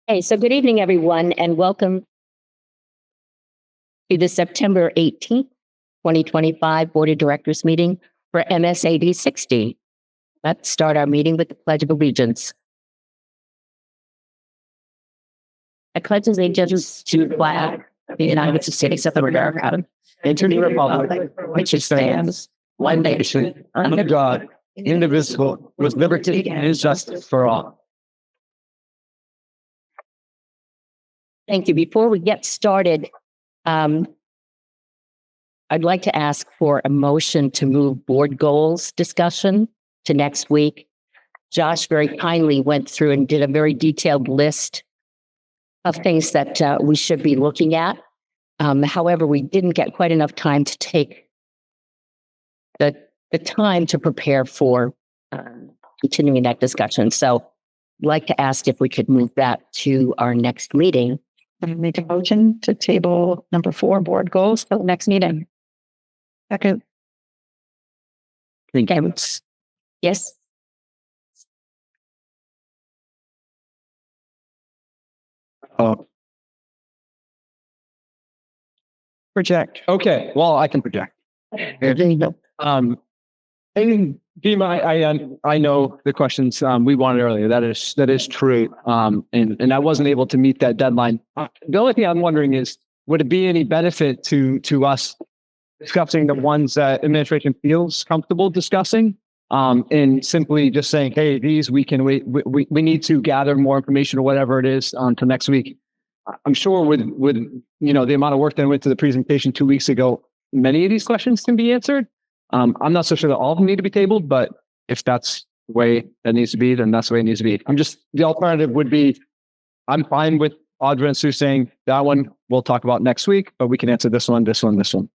Hey, so good evening, everyone, and welcome to the September 18th, 2025 Board of Directors meeting for MSAD 60. Let's start our meeting with the Pledge of Allegiance. I pledge allegiance to the flag of the United States of America and to the republic for which it stands, one nation, under God, indivisible, with liberty and justice for all. Thank you. Before we get started, I'd like to ask for a motion to move board goals discussion to next week. Josh very kindly went through and did a very detailed list of things that we should be looking at. However, we didn't get quite enough time to take the time to prepare for continuing that discussion. So I'd like to ask if we could move that to our next meeting. Make a motion to table number 4 board goals for the next meeting. Second. Okay. Yes. Project. Okay, well, I can project. There you go. Dima, I know the questions we wanted earlier. That is true. And I wasn't able to meet that deadline. The only thing I'm wondering is, would it be any benefit to us discussing the ones that administration feels comfortable discussing, and simply just saying, hey, these we can wait. We need to gather more information or whatever it is to next week. I'm sure with the amount of work that went to the presentation 2 weeks ago, many of these questions can be answered. I'm not so sure that all of them need to be tabled, but if that's the way that needs to be, then that's the way it needs to be. The alternative would be, I'm fine with Audra and Sue saying that one we'll talk about next week, but we can answer this one, this one, this one.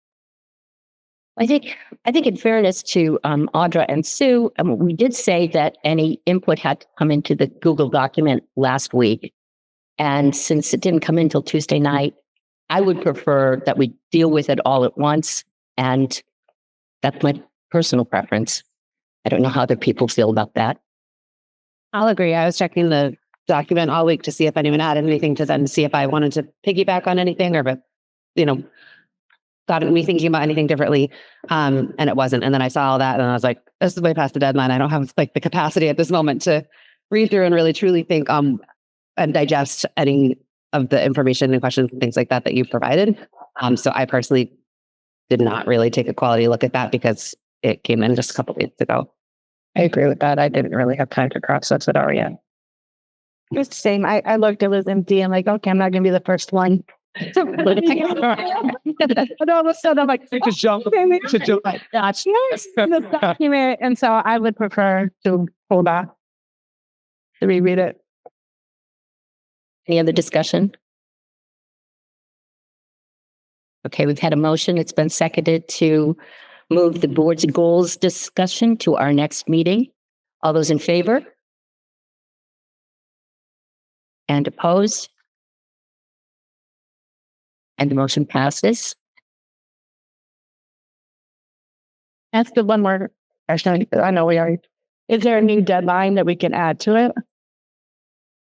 I think in fairness to Audra and Sue, we did say that any input had to come into the Google document last week. And since it didn't come in until Tuesday night, I would prefer that we deal with it all at once. And that's my personal preference. I don't know how other people feel about that. I'll agree. I was checking the document all week to see if anyone had anything to then see if I wanted to piggyback on anything or if, got me thinking about anything differently. And it wasn't. And then I saw all that and I was like, this is way past the deadline. I don't have the capacity at this moment to read through and really truly think and digest any of the information and questions and things like that you provided. So I personally did not really take a quality look at that because it came in just a couple of days ago. I agree with that. I didn't really have time to process it all yet. It's the same. I looked, it was empty. I'm like, okay, I'm not going to be the first one. No, I'm like, Just jump. that's the document. And so I would prefer to hold back to reread it. Any other discussion? Okay, we've had a motion. It's been seconded to move the board's goals discussion to our next meeting. All those in favor? And opposed? And the motion passes. That's the one more question. I know we already. Is there a new deadline that we can add to it?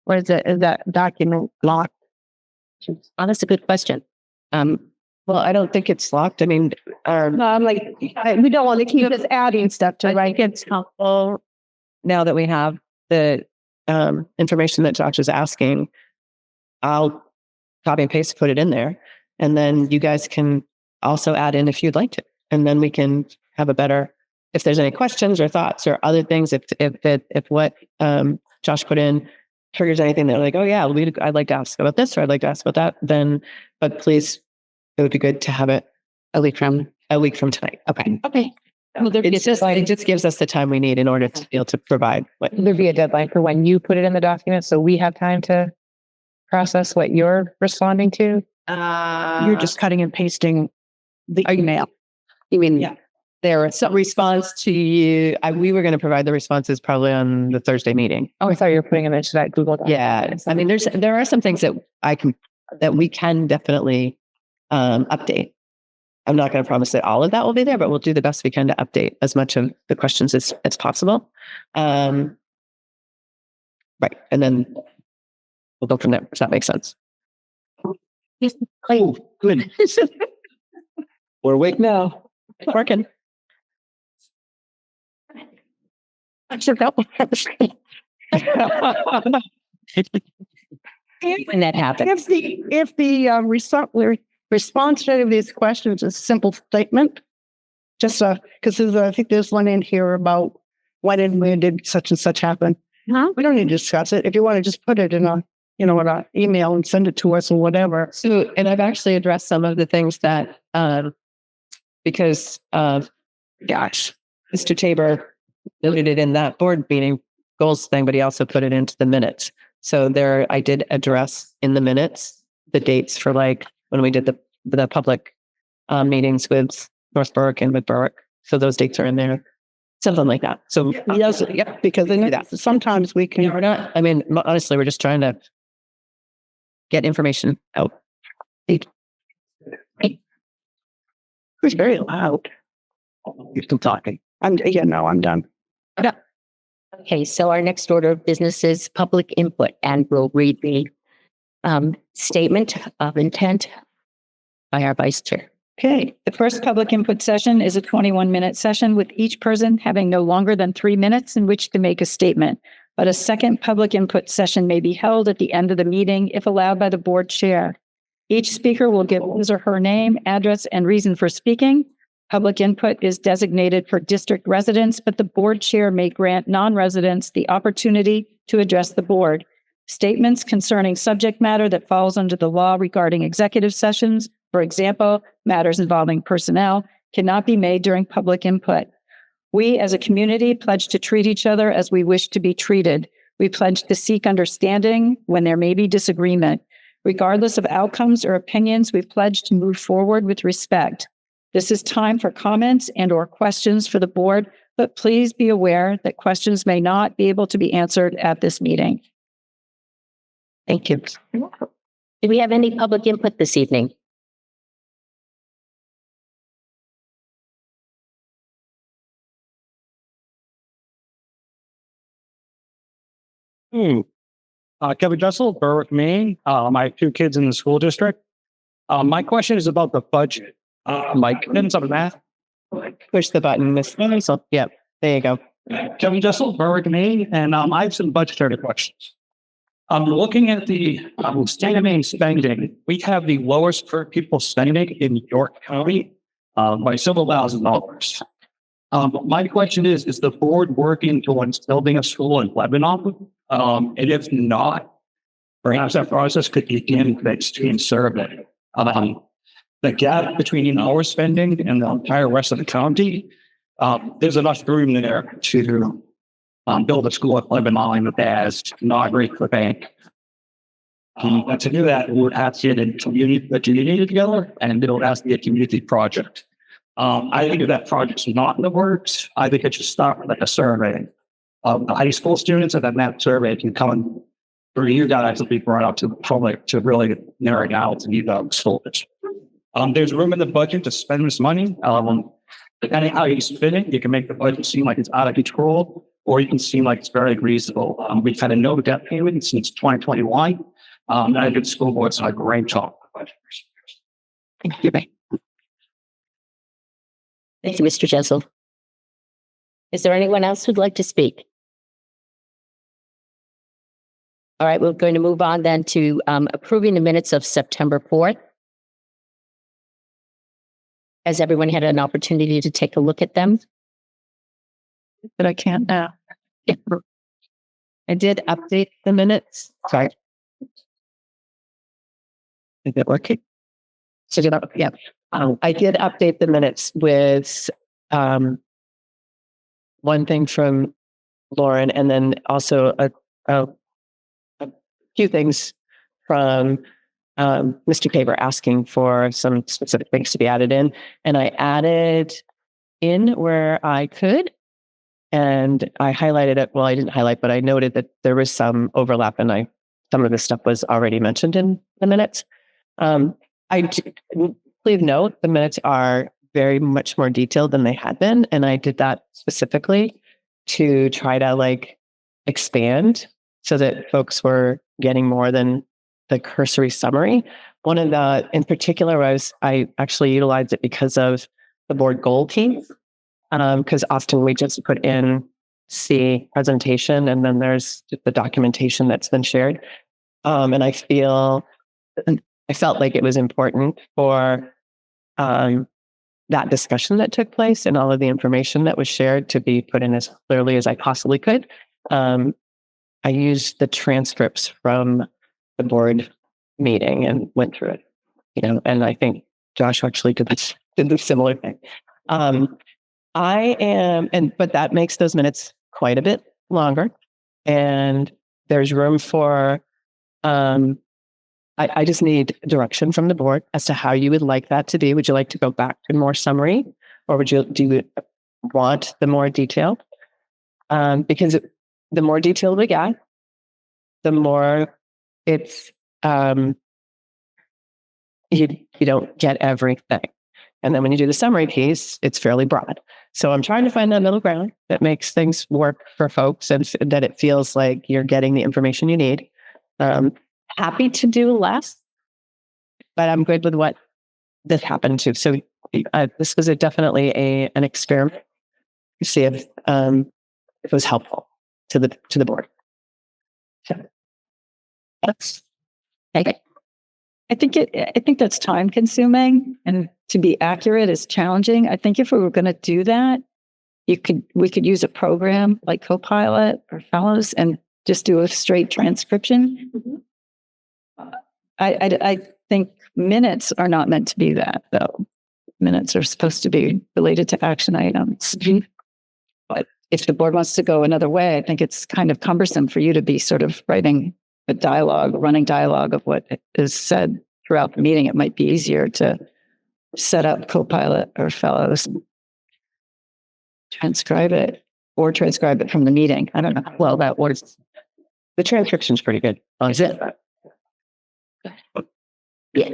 Or is that document locked? Oh, that's a good question. Well, I don't think it's locked. I mean, no, I'm like, we don't want to keep just adding stuff to it. Right? It's helpful now that we have the information that Josh is asking. I'll copy and paste, put it in there, and then you guys can also add in if you'd like to, and then we can have a better. If there's any questions or thoughts or other things, if what Josh put in triggers anything that like, oh yeah, I'd like to ask about this or I'd like to ask about that, then, but please, it would be good to have it a week from tonight. Okay. Well, It just gives us the time we need in order to be able to provide. Will there be a deadline for when you put it in the document so we have time to process what you're responding to? You're just cutting and pasting the email. You mean, Yeah. there was So response to you, we were going to provide the responses probably on the Thursday meeting. Oh, I thought you were putting them into that Google Doc. Yeah. I mean, there are some things that we can definitely update. I'm not going to promise that all of that will be there, but we'll do the best we can to update as much of the questions as possible. Right. And then we'll go from there. If that makes sense. Oh, good. We're awake now. It's working. When that happens. If the response to these questions is a simple statement, just because I think there's one in here about when and where did such and such happen. Huh? We don't need to discuss it. If you want to just put it in a, in an email and send it to us or whatever. So, and I've actually addressed some of the things that, because Mr. Tabor noted it in that board meeting goals thing, but he also put it into the minutes. So there, I did address in the minutes the dates for like when we did the public meetings with North Berwick and with Berwick. So those dates are in there, something like that. So Yes, yeah, because then sometimes we can. we're not. I mean, honestly, we're just trying to get information out. It's very loud. You're still talking. I'm done. Okay, so our next order of business is public input, and we'll read the statement of intent by our vice chair. Okay, the first public input session is a 21-minute session with each person having no longer than 3 minutes in which to make a statement. But a second public input session may be held at the end of the meeting if allowed by the board chair. Each speaker will give his or her name, address, and reason for speaking. Public input is designated for district residents, but the board chair may grant non-residents the opportunity to address the board. Statements concerning subject matter that falls under the law regarding executive sessions, for example, matters involving personnel, cannot be made during public input. We as a community pledge to treat each other as we wish to be treated. We pledge to seek understanding when there may be disagreement. Regardless of outcomes or opinions, we pledge to move forward with respect. This is time for comments and/or questions for the board, but please be aware that questions may not be able to be answered at this meeting. Thank you. Do we have any public input this evening? Kevin Jessel, Berwick, Maine. I have 2 kids in the school district. My question is about the budget. Mike, didn't some math. Push the button, Miss. So, yeah, there you go. Kevin Jessel, Berwick, Maine, and I have some budgetary questions. I'm looking at the state of Maine spending. We have the lowest per pupil spending in York County by several $1,000s. My question is the board working towards building a school in Lebanon? And if not, perhaps that process could begin next to survey. The gap between our spending and the entire rest of the county, there's enough room there to build a school at Lebanon that has not great for bank. And to do that, we would have to get a community together, and it would have to be a community project. I think if that project's not in the works, I think it should start with like a survey of the high school students, and then that survey can come through you guys to be brought out to the public to really narrow it out to meet the schools. There's room in the budget to spend this money. Depending how you spend it, you can make the budget seem like it's out of control, or you can seem like it's very reasonable. We've had a no debt payment since 2021. And I think school boards done a great job. Thank you. Thank you, Mr. Jessel. Is there anyone else who'd like to speak? All right, we're going to move on then to approving the minutes of September 4th. Has everyone had an opportunity to take a look at them? But I can't now. Yeah. I did update the minutes. Sorry. Is it working? So did yeah. I did update the minutes with one thing from Lauren, and then also a few things from Mr. Tabor asking for some specific things to be added in. And I added in where I could. And I highlighted it. Well, I didn't highlight, but I noted that there was some overlap, and some of this stuff was already mentioned in the minutes. Please note the minutes are very much more detailed than they had been, and I did that specifically to try to expand so that folks were getting more than the cursory summary. One of the, in particular, was I actually utilized it because of the board goal piece. Because often we just put in C presentation and then there's the documentation that's been shared. And I felt like it was important for that discussion that took place and all of the information that was shared to be put in as clearly as I possibly could. I used the transcripts from the board meeting and went through it, and I think Josh actually did the similar thing. But that makes those minutes quite a bit longer, and there's room for, I just need direction from the board as to how you would like that to be. Would you like to go back to more summary, or do you want the more detail? Because the more detailed we get, the more it's, you don't get everything. And then when you do the summary piece, it's fairly broad. So I'm trying to find that middle ground that makes things work for folks and that it feels like you're getting the information you need. Happy to do less, but I'm good with what this happened to. So this was definitely an experiment to see if it was helpful to the board. So that's Okay. I think that's time consuming, and to be accurate is challenging. I think if we were going to do that, we could use a program like Copilot or Fellows and just do a straight transcription. I think minutes are not meant to be that, though. Minutes are supposed to be related to action items. But if the board wants to go another way, I think it's kind of cumbersome for you to be sort of writing a running dialogue of what is said throughout the meeting. It might be easier to set up Copilot or Fellows, transcribe it from the meeting. I don't know how well that works. the transcription's pretty good. Is it? Did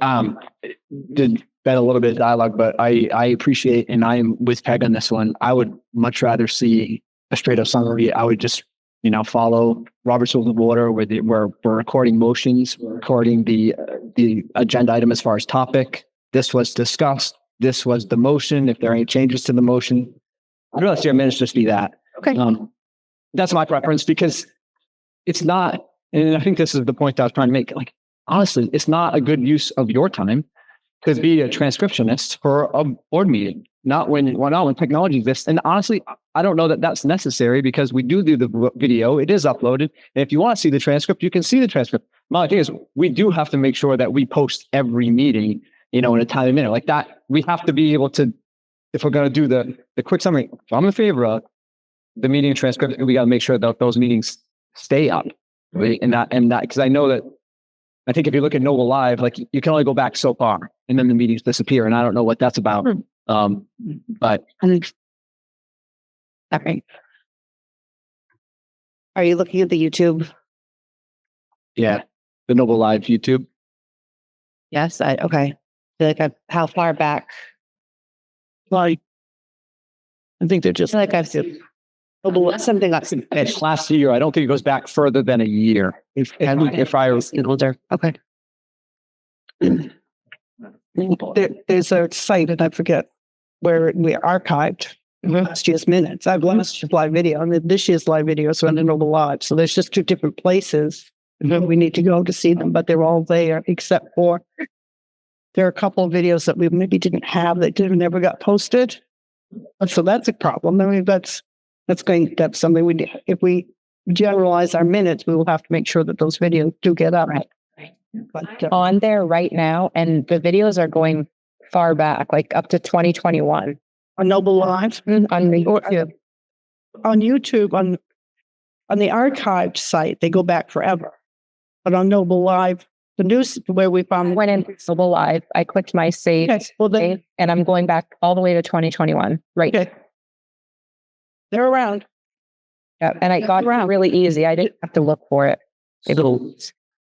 bet a little bit of dialogue, but I appreciate, and I am with Peg on this one. I would much rather see a straight up summary. I would just, follow Robert's Rules of Order where we're recording motions, we're recording the agenda item as far as topic. This was discussed. This was the motion. If there are any changes to the motion, I'd rather see our minutes just be that. Okay. That's my preference because it's not, and I think this is the point I was trying to make. Like, honestly, it's not a good use of your time to be a transcriptionist for a board meeting. Not when technology exists. And honestly, I don't know that that's necessary because we do the video. It is uploaded. And if you want to see the transcript, you can see the transcript. My thing is, we do have to make sure that we post every meeting, in a timely manner like that. We have to be able to, if we're going to do the quick summary, if I'm in favor of the meeting transcript, we got to make sure that those meetings stay up. Right? And that, because I know that, I think if you look at Noble Live, like you can only go back so far and then the meetings disappear. And I don't know what that's about. But Okay. Are you looking at the YouTube? yeah, the Noble Live YouTube. Yes. Okay. I feel like how far back? Like, I think they're I just feel like I've seen something that's finished last year. I don't think it goes back further than a year. If I was older. Okay. There's a site, and I forget where we archived last year's minutes. I've lost live video. I mean, this year's live video is running over live. So there's just two different places that we need to go to see them, but they're all there except for there are a couple of videos that we maybe didn't have that never got posted. So that's a problem. I mean, that's something we do. If we generalize our minutes, we will have to make sure that those videos do get up. Right. But, On there right now, and the videos are going far back, like up to 2021 on Noble Live, on the YouTube. on YouTube, on the archived site, they go back forever. But on Noble Live, the news where we found Went in Noble Live. I clicked my save, Okay, well then, and I'm going back all the way to 2021. Right. okay, they're around. Yeah, and I got it really easy. I didn't have to look for it.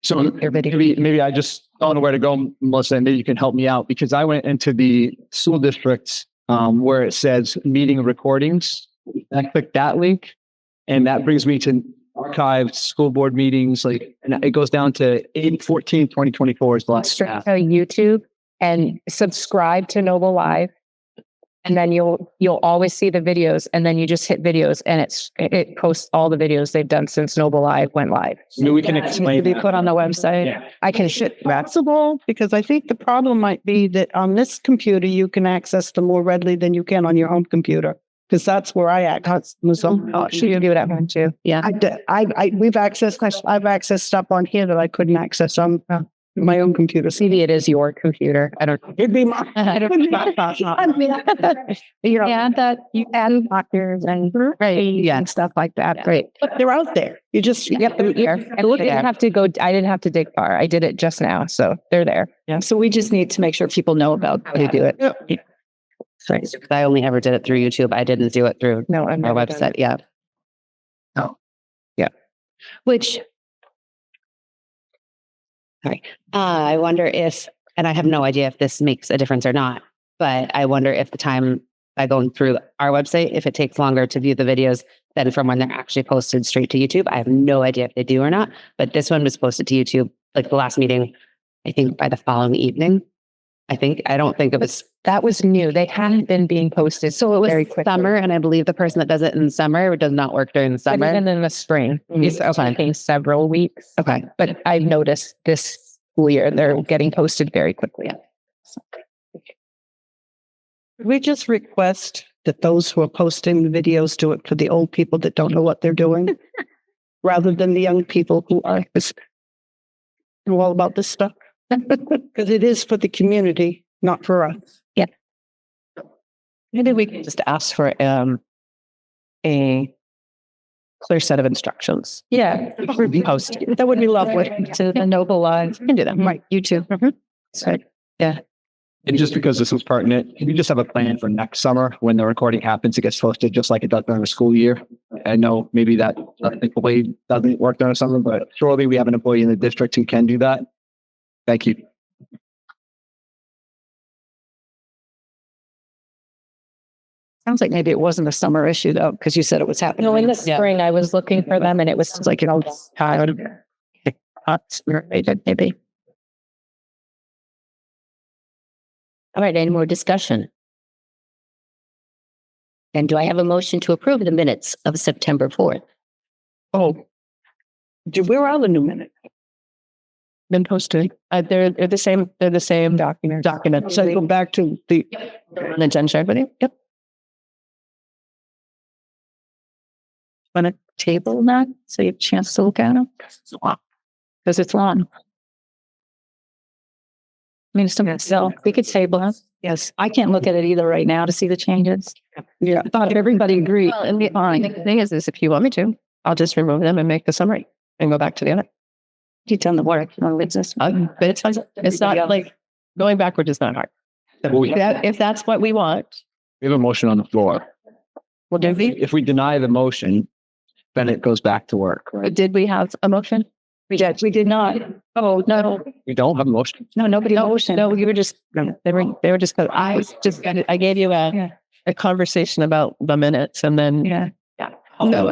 So Your video. maybe I just don't know where to go, Melissa, and maybe you can help me out because I went into the school districts where it says meeting recordings. I clicked that link and that brings me to archived school board meetings, like, and it goes down to 8/14/2024 is the last. Straight to YouTube and subscribe to Noble Live. And then you'll always see the videos, and then you just hit videos, and it posts all the videos they've done since Noble Live went live. I mean, we can To explain be that. put on the website. Yeah. I can Possible, because I think the problem might be that on this computer, you can access them more readily than you can on your home computer. Because that's where I access. Oh, she can do it at home too. Yeah. I've accessed stuff on here that I couldn't access on my own computer. Maybe it is your computer. I don't. It'd be my. Yeah, that you add doctors and and stuff like that. Right. But they're out there. You just Yep. I didn't have to go. I didn't have to dig far. I did it just now, so they're there. Yeah. So we just need to make sure people know about How to do it. Sorry, 'cause I only ever did it through YouTube. I didn't do it through No, I'm our never done website. Yeah. Oh. Yeah. Which, sorry, I wonder if, and I have no idea if this makes a difference or not, but I wonder if the time by going through our website, if it takes longer to view the videos than from when they're actually posted straight to YouTube. I have no idea if they do or not, but this one was posted to YouTube, like the last meeting, I think by the following evening. I don't think it was. That was new. They hadn't been being posted. So it was very quickly. summer, and I believe the person that does it in summer does not work during the But summer. even in the spring, it's taking several weeks. Okay. But I've noticed this school year they're getting posted very quickly. We just request that those who are posting the videos do it for the old people that don't know what they're doing, rather than the young people who are know all about this stuff. Because it is for the community, not for us. Maybe we can just ask for a clear set of instructions. Yeah. Post. That would be lovely. To the Noble Live. You can do that. Right. YouTube. So, And just because this was pertinent, can we just have a plan for next summer when the recording happens, it gets posted just like it does during the school year? I know maybe that employee doesn't work during the summer, but surely we have an employee in the district who can do that. Thank you. Sounds like maybe it wasn't a summer issue though, because you said it was happening. No, in the spring, I was looking for them and it was like, Maybe. All right, any more discussion? And do I have a motion to approve the minutes of September 4th? Oh, where are the new minutes? been posted. They're the same. They're the same document. So I go back to the And then Jen shared with you. Yep. Want to table that so you have a chance to look at them? Because it's long. I mean, so we could table it. Yes, I can't look at it either right now to see the changes. yeah. I thought if everybody agreed. Well, and the thing is, if you want me to, I'll just remove them and make the summary and go back to the other. You've done the work. You want to this? But it's fine. It's not like going backward is not hard. If that's what we want, We have a motion on the floor. we'll do the. If we deny the motion, then it goes back to work, right? Did we have a motion? We did not. Oh, no, We don't have a motion. no, nobody motioned. No, you were just. They were just. I gave you a conversation about the minutes, and then Yeah. So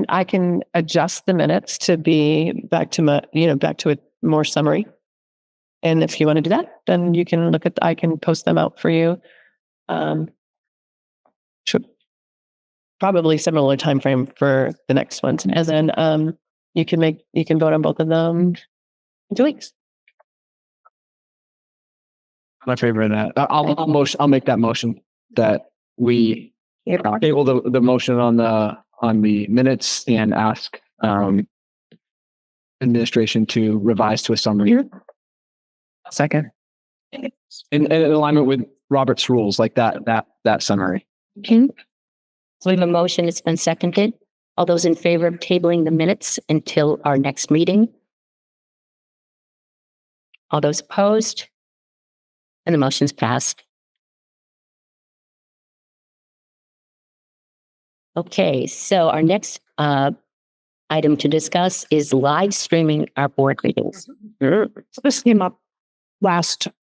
I can adjust the minutes to be back to back to a more summary. And if you want to do that, then you can I can post them out for you. Should probably similar time frame for the next ones. And then you can vote on both of them in 2 weeks. My favorite of that. I'll make that motion that we table the motion on the minutes and ask administration to revise to a summary Second. in alignment with Robert's rules, like that summary. Okay. So we have a motion. It's been seconded. All those in favor of tabling the minutes until our next meeting? All those opposed? And the motion's passed. Okay, so our next item to discuss is live streaming our board meetings. So this came up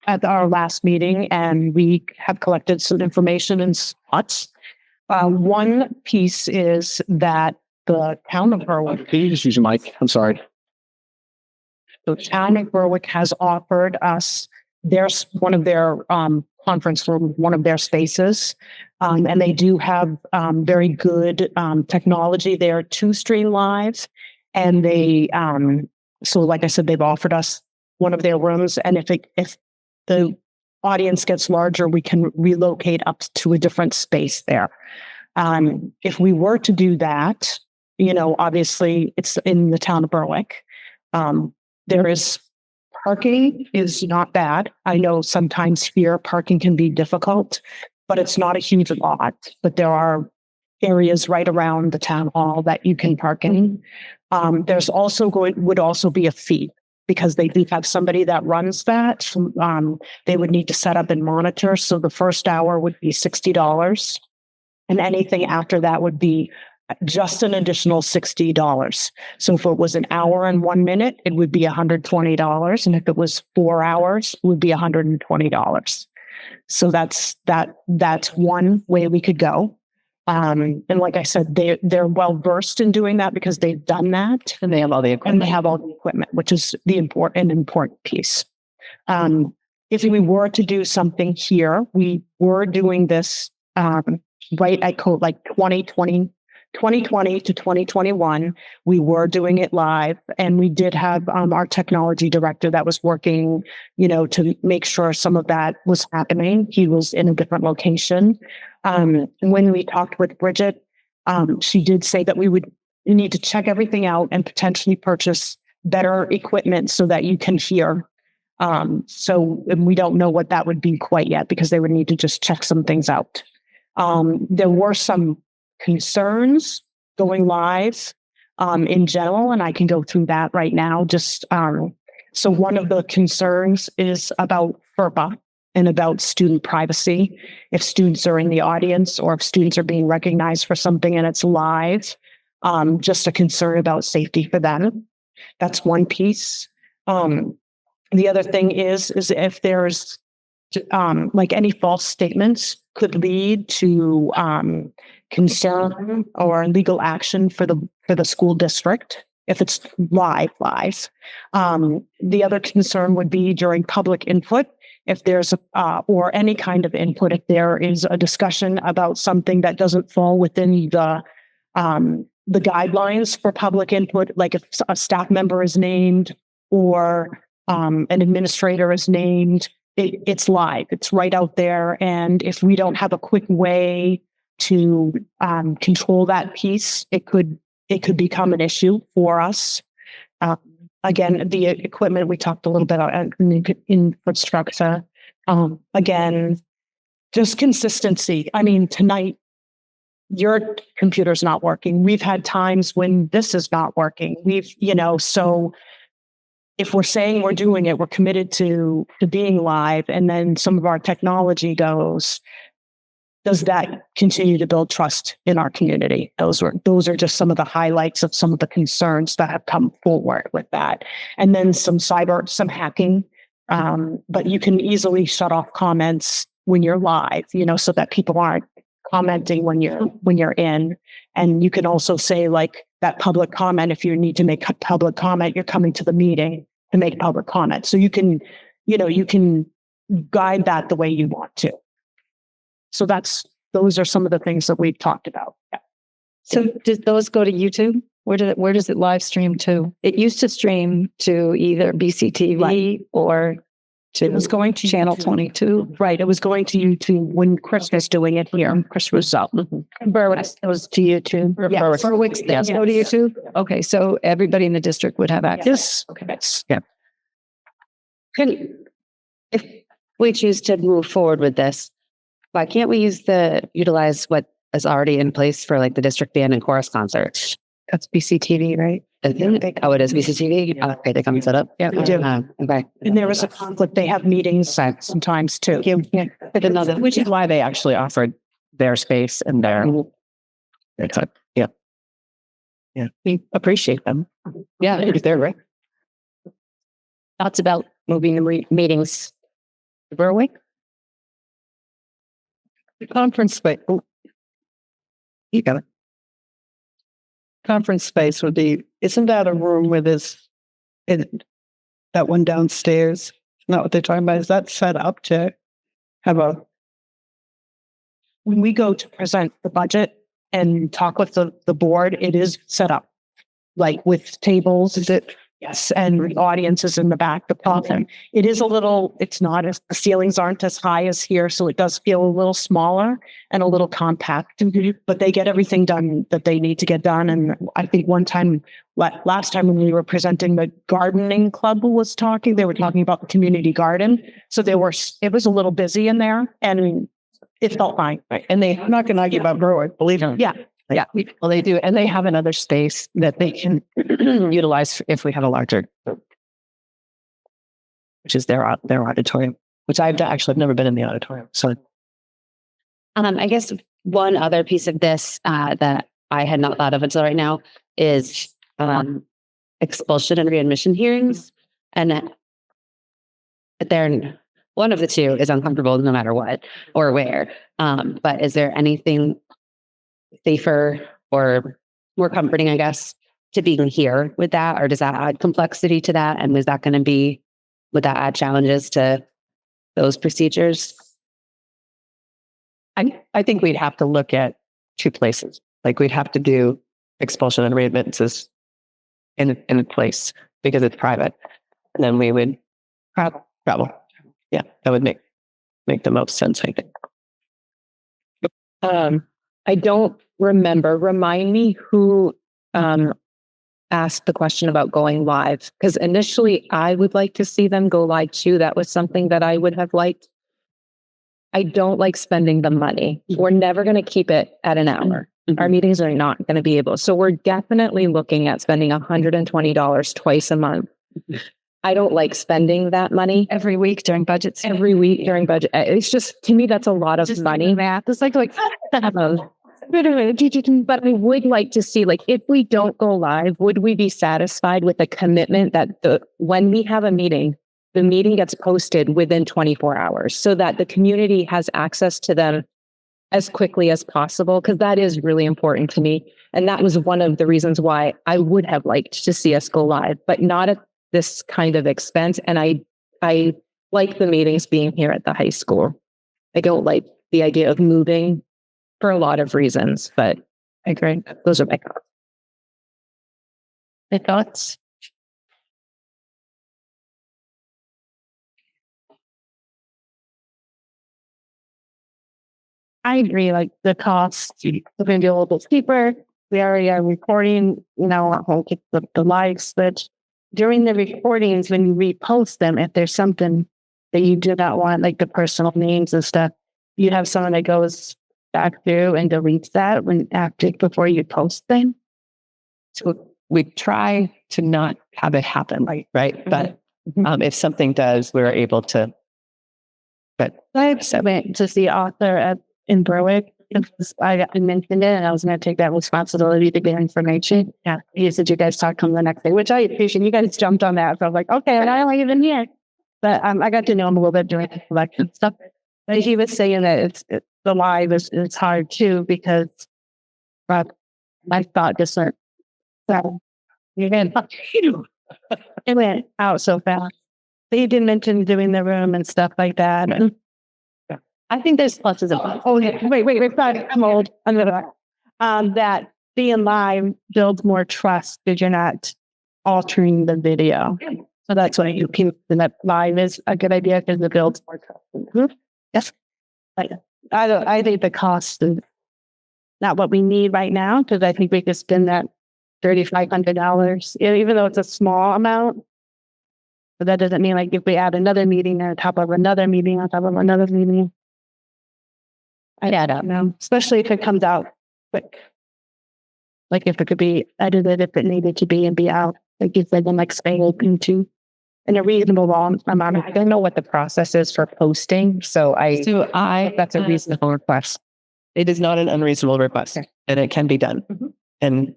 at our last meeting, and we have collected some information in spots. One piece is that the town of Berwick, Can you just use your mic? I'm sorry. the town of Berwick has offered us one of their conference room, one of their spaces. And they do have very good technology there to stream live. And they, so like I said, they've offered us one of their rooms. And if the audience gets larger, we can relocate up to a different space there. If we were to do that, obviously it's in the town of Berwick. There is parking is not bad. I know sometimes here parking can be difficult, but it's not a huge lot. But there are areas right around the town hall that you can park in. There's also would also be a fee because they do have somebody that runs that. They would need to set up and monitor. So the first hour would be $60, and anything after that would be just an additional $60. So if it was an hour and 1 minute, it would be $120. And if it was 4 hours, it would be $120. So that's one way we could go. And like I said, they're well versed in doing that because they've done that. And they have all the equipment. And they have all the equipment, which is the important piece. If we were to do something here, we were doing this right at like 2020 to 2021, we were doing it live, and we did have our technology director that was working, to make sure some of that was happening. He was in a different location. When we talked with Bridget, she did say that we would need to check everything out and potentially purchase better equipment so that you can hear. So we don't know what that would be quite yet because they would need to just check some things out. There were some concerns going live in general, and I can go through that right now. So one of the concerns is about FERPA and about student privacy. If students are in the audience or if students are being recognized for something and it's live, just a concern about safety for them. That's one piece. The other thing is if there's like any false statements could lead to concern or legal action for the school district if it's live. The other concern would be during public input, if there's or any kind of input, if there is a discussion about something that doesn't fall within the guidelines for public input, like if a staff member is named or an administrator is named. It's live. It's right out there. And if we don't have a quick way to control that piece, it could become an issue for us. Again, the equipment we talked a little bit about infrastructure. Again, just consistency. I mean, tonight your computer's not working. We've had times when this is not working. So. If we're saying we're doing it, we're committed to being live, and then some of our technology goes, does that continue to build trust in our community? Those are just some of the highlights of some of the concerns that have come forward with that. And then some hacking, but you can easily shut off comments when you're live, so that people aren't commenting when you're in. And you can also say like that public comment, if you need to make a public comment, you're coming to the meeting to make public comment. So you can guide that the way you want to. So those are some of the things that we've talked about. Yeah. So does those go to YouTube? Where does it live stream to? It used to stream to either BCTV or It was going to Channel YouTube. 22. Right. It was going to YouTube when Chris was doing it here. Chris Russo. Berwick. It was to YouTube. Yeah, Berwick's Yes. go to YouTube. Okay, so everybody in the district would have access. Yes. Okay. Yeah. If we choose to move forward with this, why can't we utilize what is already in place for like the district band and chorus concerts? That's BCTV, right? It is BCTV. Okay, they come set up. Yeah, we do. Okay. And there is a conflict. They have meetings sometimes too. Yeah. Which is why they actually offered their space and their time. Yeah. Yeah. We appreciate them. Yeah, If they're right. Thoughts about moving the meetings to Berwick? The conference, but you got it. conference space would be, isn't that a room where that one downstairs? Not what they're talking about. Is that set up to have When we go to present the budget and talk with the board, it is set up like with tables. Is it? Yes. And the audience is in the back, the top. And it is it's not as, the ceilings aren't as high as here. So it does feel a little smaller and a little compact, but they get everything done that they need to get done. And I think last time when we were presenting, the gardening club was talking, they were talking about the community garden. So it was a little busy in there and it felt fine. Right. And I'm not going to argue about Berwick, believe me. Yeah. yeah, well, they do. And they have another space that they can utilize if we have a larger group, which is their auditorium, which I've never been in the auditorium. So I guess one other piece of this that I had not thought of until right now is expulsion and readmission hearings. And they're one of the two is uncomfortable no matter what or where. But is there anything safer or more comforting, I guess, to being here with that? Or does that add complexity to that? And would that add challenges to those procedures? I think we'd have to look at two places. Like we'd have to do expulsion and readmissions in a place because it's private. And then we would travel. Yeah, that would make the most sense, I think. I don't remember. Remind me who asked the question about going live. Because initially I would like to see them go live too. That was something that I would have liked. I don't like spending the money. We're never going to keep it at an hour. Mm-hmm. Our meetings are not going to be able. So we're definitely looking at spending $120 twice a month. I don't like spending that money Every week during budget season. every week during budget. It's just, to me, that's a lot of money. Math. It's like, but I would like to see, like, if we don't go live, would we be satisfied with the commitment that when we have a meeting, the meeting gets posted within 24 hours so that the community has access to them as quickly as possible? Because that is really important to me. And that was one of the reasons why I would have liked to see us go live, but not at this kind of expense. And I like the meetings being here at the high school. I don't like the idea of moving for a lot of reasons, but I agree. Those are my thoughts. My thoughts? I agree. Like the costs are going to be a little bit cheaper. We already are recording, I'll keep the lives, but during the recordings, when you repost them, if there's something that you do not want, like the personal names and stuff, you have someone that goes back through and deletes that before you post them. So we try to not have it happen, right? Mm-hmm. But if something does, we're able to. But I went to the author in Berwick. I mentioned it, and I was going to take that responsibility to get information. Yeah, he said you guys talk to him the next day, which I appreciate. You guys jumped on that, so I was like, okay, and I don't even hear. But I got to know him a little bit during the collection stuff. But he was saying that the live is hard too because my thought just went. So it went out so fast. But he did mention doing the room and stuff like that. And I think there's pluses and minuses. Oh, yeah. Wait. Sorry, I'm old. That being live builds more trust because you're not altering the video. So that's why you keep that live is a good idea because it builds more trust. Yes. I think the cost is not what we need right now because I think we could spend that $3,500, even though it's a small amount. But that doesn't mean like if we add another meeting on top of another meeting on top of another meeting. I don't know, especially if it comes out quick. Like if it could be edited, if it needed to be and be out, like you said, the next day open to in a reasonable long amount. I don't know what the process is for posting, so that's a reasonable request. it is not an unreasonable request, and it can be done. Mm-hmm. And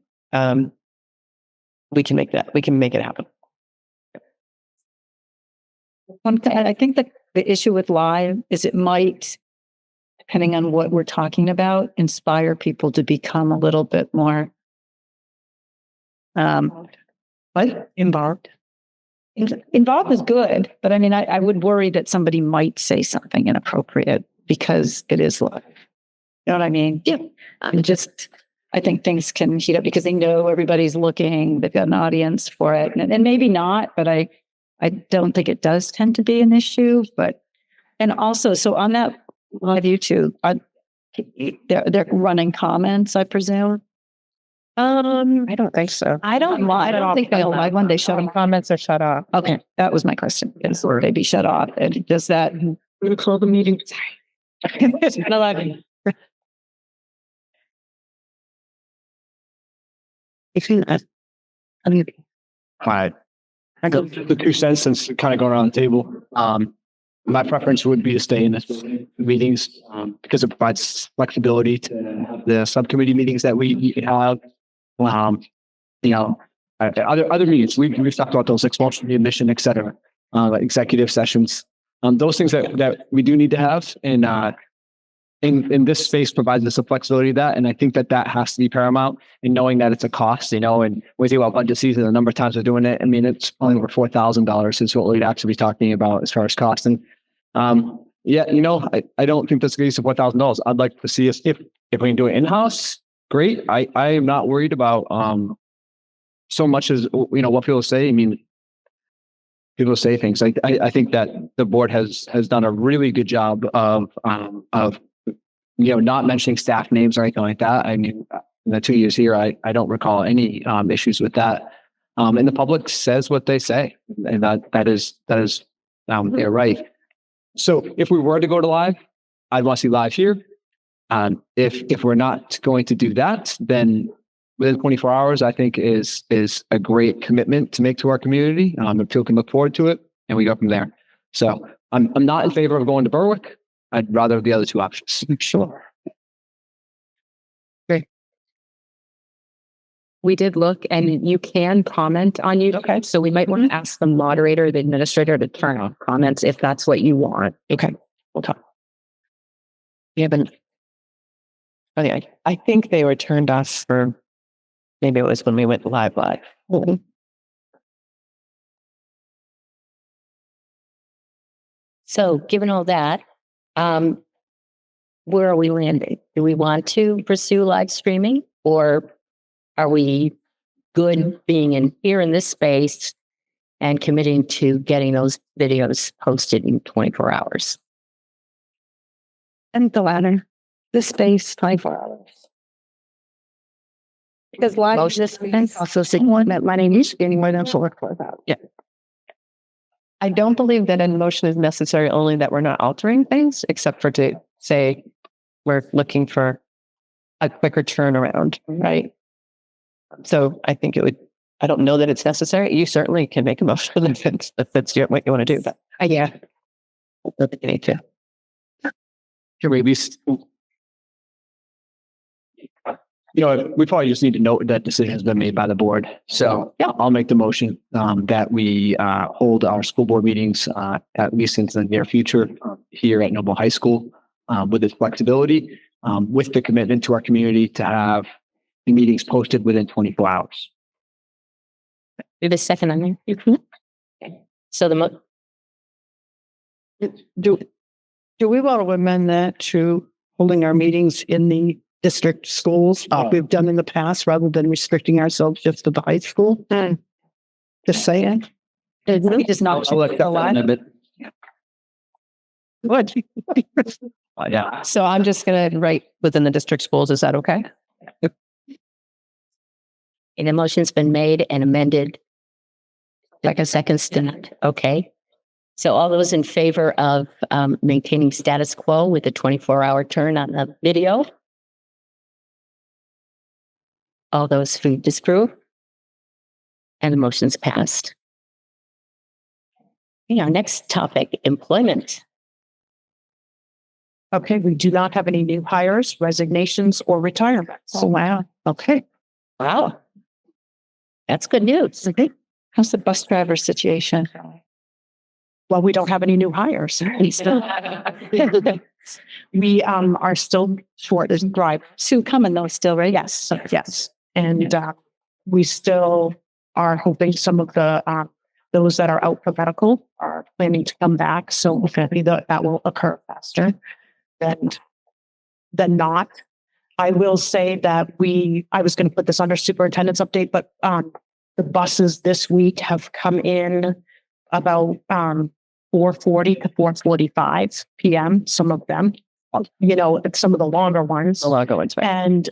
we can make it happen. I think that the issue with live is it might, depending on what we're talking about, inspire people to become a little bit more What? Involved. Involved is good, but I mean, I would worry that somebody might say something inappropriate because it is live. You know what I mean? Yeah. I think things can heat up because they know everybody's looking, they've got an audience for it. And maybe not, but I don't think it does tend to be an issue. And also, so on that live YouTube, they're running comments, I presume. I don't think so. I don't think they'll live when they shut them. Comments are shut off. Okay, that was my question. Is or they be shut off? And does that close the meeting? Sorry. It's 11. Right. I go the 2 cents since kind of going around the table. My preference would be to stay in the meetings because it provides flexibility to the subcommittee meetings that we have. Other meetings we've talked about those expulsion, readmission, et cetera, executive sessions. Those things that we do need to have, and in this space provides us a flexibility of that. And I think that has to be paramount in knowing that it's a cost, and when we think about budget season, the number of times we're doing it, I mean, it's only over $4,000 is what we'd actually be talking about as far as cost. And I don't think that's a use of $4,000. I'd like to see us, if we can do it in-house, great. I am not worried about so much as, what people say. I mean, people say things. I think that the board has done a really good job of not mentioning staff names or anything like that. I mean, in the 2 years here, I don't recall any issues with that. And the public says what they say, and that is they're right. So if we were to go to live, I'd want to see live here. If we're not going to do that, then within 24 hours, I think is a great commitment to make to our community. And people can look forward to it, and we go from there. So I'm not in favor of going to Berwick. I'd rather have the other 2 options. Sure. We did look, and you can comment on YouTube. Okay. So we might want to ask the moderator, the administrator, to turn off comments if that's what you want. Okay. We'll talk. We haven't. Oh, yeah. I think they were turned off for, maybe it was when we went live. Mm-hmm. So given all that, where are we landing? Do we want to pursue live streaming, or are we good being here in this space and committing to getting those videos posted in 24 hours? And the latter, the space 24 hours. Because live also that my name is getting more than work for that. Yeah. I don't believe that a motion is necessary, only that we're not altering things, except for to say we're looking for a quicker turnaround, right? So I think I don't know that it's necessary. You certainly can make a motion if it's what you want to do, but I don't think you need to. Can we at least, we probably just need to note that decision has been made by the board. So yeah, I'll make the motion that we hold our school board meetings at least into the near future here at Noble High School with this flexibility, with the commitment to our community to have the meetings posted within 24 hours. We have a second on there. Okay. So Do we want to amend that to holding our meetings in the district schools like we've done in the past, rather than restricting ourselves just to the high school? Just saying. We just not a bit. What? Yeah. So I'm just going to write within the district schools. Is that okay? And the motion's been made and amended. Like a second stint. Okay. So all those in favor of maintaining status quo with a 24-hour turn on the video? All those who disapprove? And the motion's passed. Okay, our next topic, employment. Okay, we do not have any new hires, resignations, or retirements. Oh, wow. Okay. Wow. That's good news. How's the bus driver situation? Well, we don't have any new hires. We are still short as drivers. Sue coming though, still, right? Yes, yes. And we still are hoping some of the, those that are out for medical are planning to come back. So hopefully that will occur faster than not. I will say that I was going to put this under superintendent's update, but the buses this week have come in about 4:40 to 4:45 p.m. Some of them, some of the longer ones. And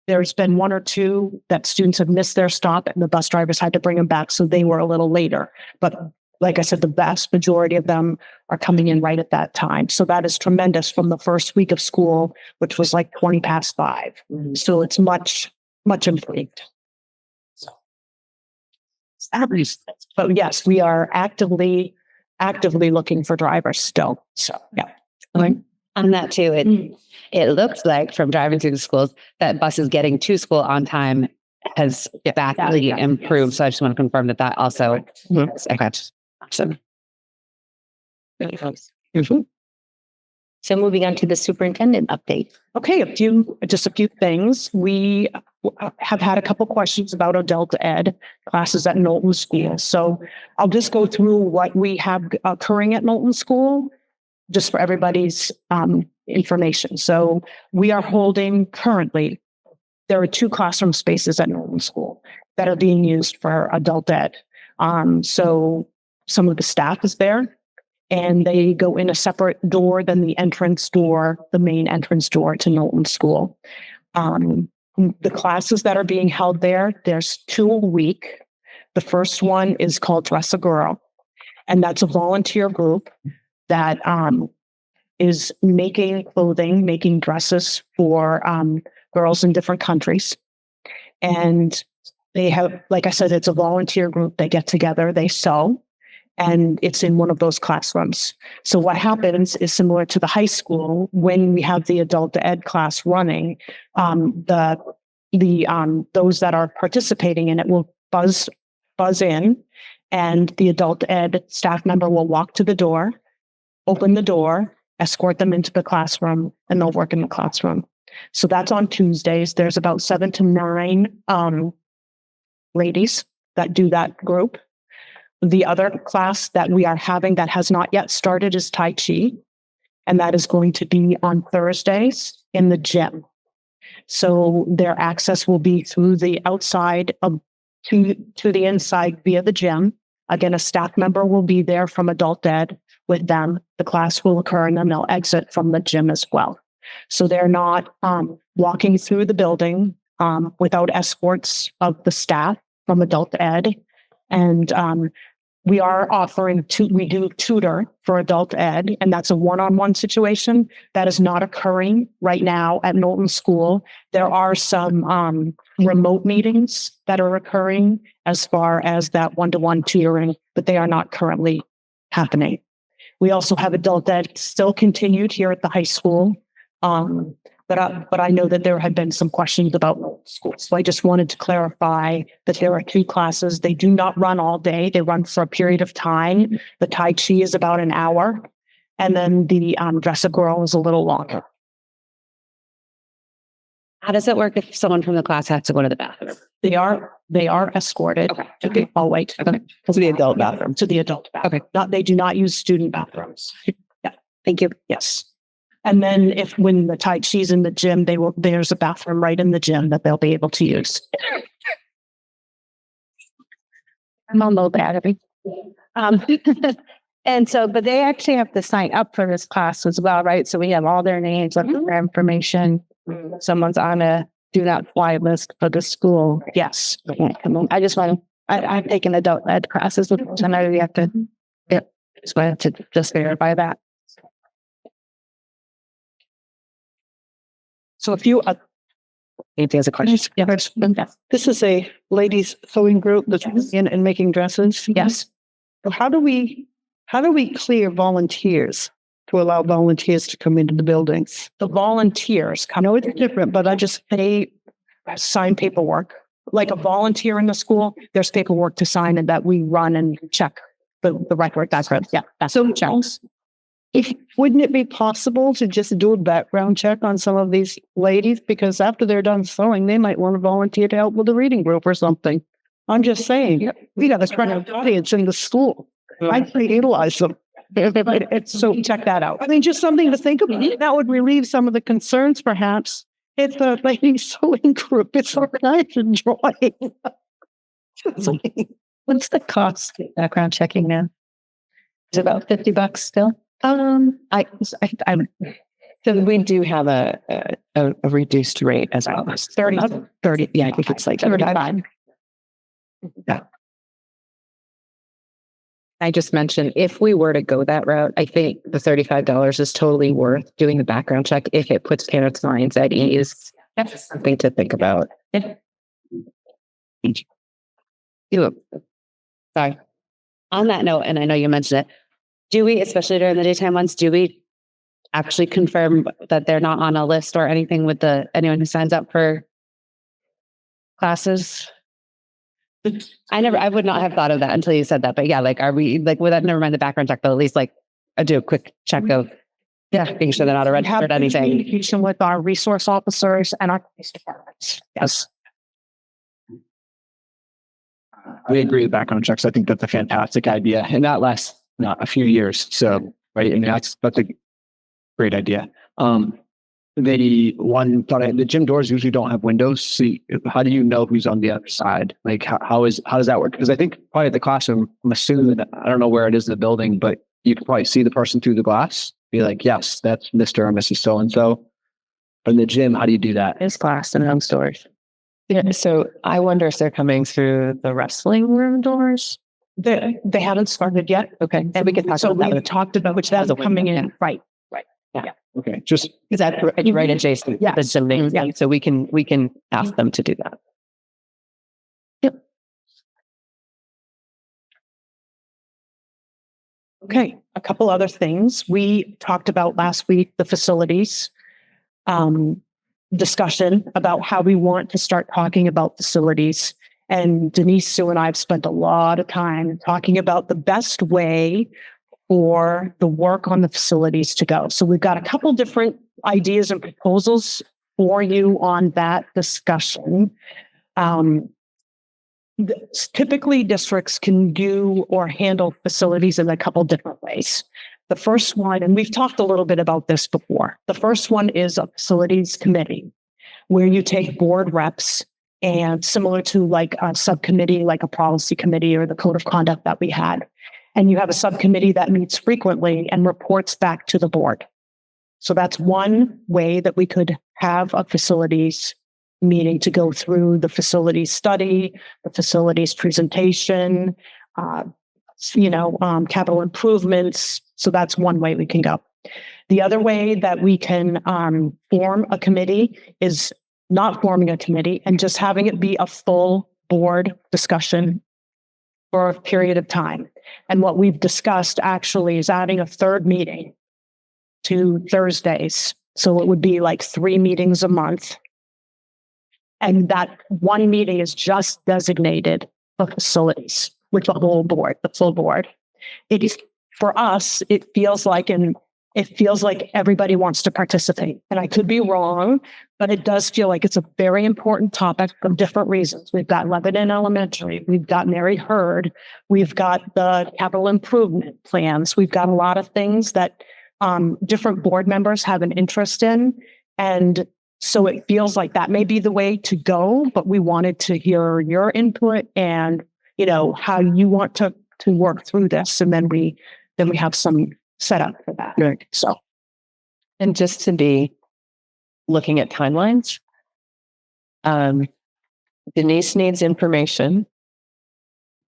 there's been one or two that students have missed their stop and the bus drivers had to bring them back. So they were a little later. But like I said, the vast majority of them are coming in right at that time. So that is tremendous from the first week of school, which was like 20 past 5. Mm-hmm. So it's much, much improved. So, at least, but yes, we are actively looking for drivers still. So, yeah. On that too, it looks like from driving through the schools that buses getting to school on time has vastly improved. So I just want to confirm that also. Okay. Awesome. So moving on to the superintendent update. Okay, just a few things. We have had a couple questions about adult ed classes at Knowlton School. So I'll just go through what we have occurring at Knowlton School, just for everybody's information. So we are holding currently, there are 2 classroom spaces at Knowlton School that are being used for adult ed. So some of the staff is there and they go in a separate door than the main entrance door to Knowlton School. The classes that are being held there's 2 a week. The first one is called Dress a Girl, and that's a volunteer group that is making clothing, making dresses for girls in different countries. And they have, like I said, it's a volunteer group. They get together, they sew, and it's in one of those classrooms. So what happens is similar to the high school when we have the adult ed class running, those that are participating in it will buzz in, and the adult ed staff member will walk to the door, open the door, escort them into the classroom, and they'll work in the classroom. So that's on Tuesdays. There's about 7 to 9 ladies that do that group. The other class that we are having that has not yet started is Tai Chi, and that is going to be on Thursdays in the gym. So their access will be through the outside to the inside via the gym. Again, a staff member will be there from adult ed with them. The class will occur and then they'll exit from the gym as well. So they're not walking through the building without escorts of the staff from adult ed. And we are offering we do tutor for adult ed, and that's a one-on-one situation that is not occurring right now at Knowlton School. There are some remote meetings that are occurring as far as that one-to-one tutoring, but they are not currently happening. We also have adult ed still continued here at the high school. But I know that there had been some questions about school. So I just wanted to clarify that there are 2 classes. They do not run all day. They run for a period of time. The Tai Chi is about an hour. And then the Dress a Girl is a little longer. How does it work if someone from the class has to go to the bathroom? They are escorted to the hallway to the adult bathroom. To the adult bathroom. Okay. They do not use student bathrooms. Yeah. Thank you. Yes. And then when the Tai Chi's in the gym, there's a bathroom right in the gym that they'll be able to use. I'm on low battery. And so, but they actually have to sign up for this class as well, right? So we have all their names, their information. Someone's on a do not fly list for the school. Yes. I just want I've taken adult ed classes with them, and I have to, just wanted to just verify that. So a few If there's a question. This is a ladies sewing group that's in and making dresses. Yes. So how do we clear volunteers to allow volunteers to come into the buildings? The volunteers come. No, it's different, but they sign paperwork. Like a volunteer in the school, there's paperwork to sign and that we run and check the record. That's right. Yeah. That's so checks. Wouldn't it be possible to just do a background check on some of these ladies? Because after they're done sewing, they might want to volunteer to help with a reading group or something. I'm just saying, we got a current audience in the school. I'd utilize them. So Check that out. I mean, just something to think about. That would relieve some of the concerns, perhaps. It's a lady sewing group. It's so nice and enjoying. What's the cost of background checking now? Is it about $50 still? So we do have a reduced rate as well. 30. Yeah, I think it's like 35. Yeah. I just mentioned if we were to go that route, I think the $35 is totally worth doing the background check if it puts parents' minds at ease. That's something to think about. Sorry. On that note, and I know you mentioned it, do we, especially during the daytime ones, do we actually confirm that they're not on a list or anything with anyone who signs up for classes? I would not have thought of that until you said that. But yeah, like, are we like, with that, never mind the background check, but at least like I do a quick check of making sure they're not a registered anything. Communication with our resource officers and our police departments. Yes. I agree with background checks. I think that's a fantastic idea, and that lasts not a few years. So, right, and that's a great idea. The gym doors usually don't have windows. So how do you know who's on the other side? Like, how does that work? Because I think probably at the classroom, I'm assuming that, I don't know where it is in the building, but you can probably see the person through the glass. Be like, yes, that's Mr. or Mrs. So and so. But in the gym, how do you do that? It's class and home stores. Yeah, so I wonder if they're coming through the wrestling room doors. They haven't started yet. Okay, and we can talk So about we that. talked about which that's coming in. Right. Okay, just Is that right adjacent to the gymnasium? Yeah. So we can ask them to do that. Okay, a couple other things. We talked about last week, the facilities discussion about how we want to start talking about facilities. And Denise, Sue, and I have spent a lot of time talking about the best way for the work on the facilities to go. So we've got a couple different ideas and proposals for you on that discussion. Typically, districts can do or handle facilities in a couple different ways. The first one, and we've talked a little bit about this before, the first one is a facilities committee where you take board reps and similar to like a subcommittee, like a policy committee or the code of conduct that we had. And you have a subcommittee that meets frequently and reports back to the board. So that's one way that we could have a facilities meeting to go through the facilities study, the facilities presentation, capital improvements. So that's one way we can go. The other way that we can form a committee is not forming a committee and just having it be a full board discussion for a period of time. And what we've discussed actually is adding a third meeting to Thursdays. So it would be like 3 meetings a month. And that one meeting is just designated for facilities with the whole board, the full board. It is, for us, it feels like everybody wants to participate. And I could be wrong, but it does feel like it's a very important topic for different reasons. We've got Lebanon Elementary, we've got Mary Hurd, we've got the capital improvement plans, we've got a lot of things that different board members have an interest in. And so it feels like that may be the way to go, but we wanted to hear your input and, how you want to work through this. And then we have some set up for that. Right. So, And just to be looking at timelines, Denise needs information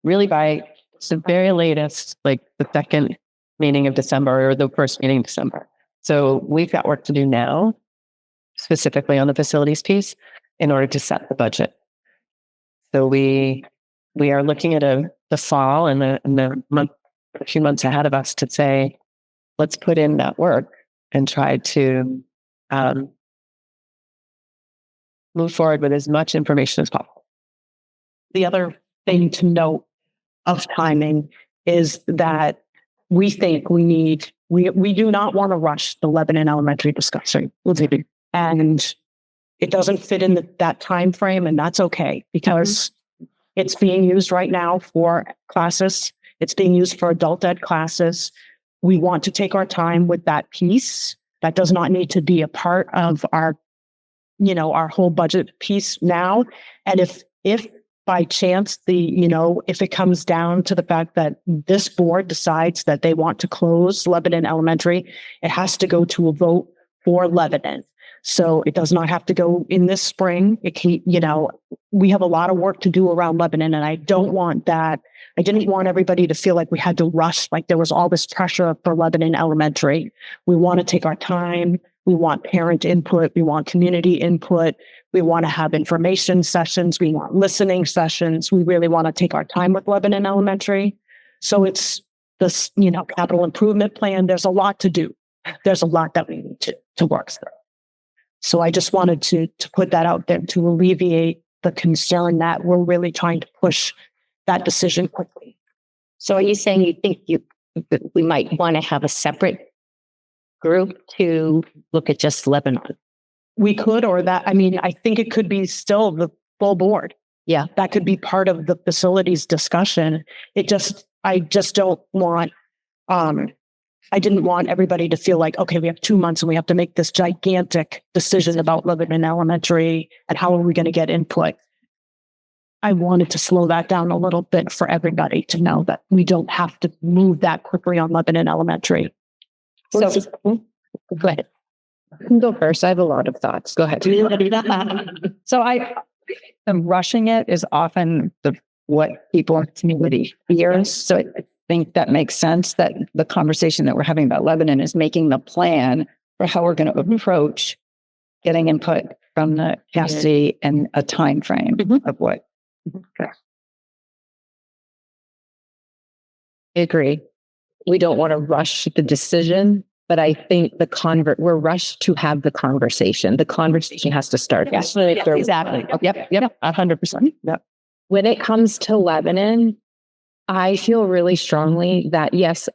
really by the very latest, like the second meeting of December or the first meeting of December. So we've got work to do now, specifically on the facilities piece, in order to set the budget. So we are looking at the fall and the month, a few months ahead of us to say, let's put in that work and try to move forward with as much information as possible. the other thing to note of timing is that we think we need We do not want to rush the Lebanon Elementary discussion. And it doesn't fit in that time frame, and that's okay because it's being used right now for classes. It's being used for adult ed classes. We want to take our time with that piece. That does not need to be a part of our, our whole budget piece now. And if by chance if it comes down to the fact that this board decides that they want to close Lebanon Elementary, it has to go to a vote for Lebanon. So it does not have to go in this spring. It can, we have a lot of work to do around Lebanon, and I don't want that. I didn't want everybody to feel like we had to rush, like there was all this pressure for Lebanon Elementary. We want to take our time. We want parent input. We want community input. We want to have information sessions. We want listening sessions. We really want to take our time with Lebanon Elementary. So it's this, capital improvement plan. There's a lot to do. There's a lot that we need to work through. So I just wanted to put that out there to alleviate the concern that we're really trying to push that decision quickly. So are you saying you think we might want to have a separate group to look at just Lebanon? We could, or that, I think it could be still the full board. Yeah. That could be part of the facilities discussion. I just don't want, I didn't want everybody to feel like, okay, we have 2 months and we have to make this gigantic decision about Lebanon Elementary and how are we going to get input. I wanted to slow that down a little bit for everybody to know that we don't have to move that quickly on Lebanon Elementary. So go ahead. Go first. I have a lot of thoughts. Go ahead. So I am rushing it is often what people in the community fears. So I think that makes sense that the conversation that we're having about Lebanon is making the plan for how we're going to approach getting input from the community and a time frame of what. Okay. I agree. We don't want to rush the decision, but I think we're rushed to have the conversation. The conversation has to start. Yes, exactly. Yep. 100%. Yep. When it comes to Lebanon, I feel really strongly that yes,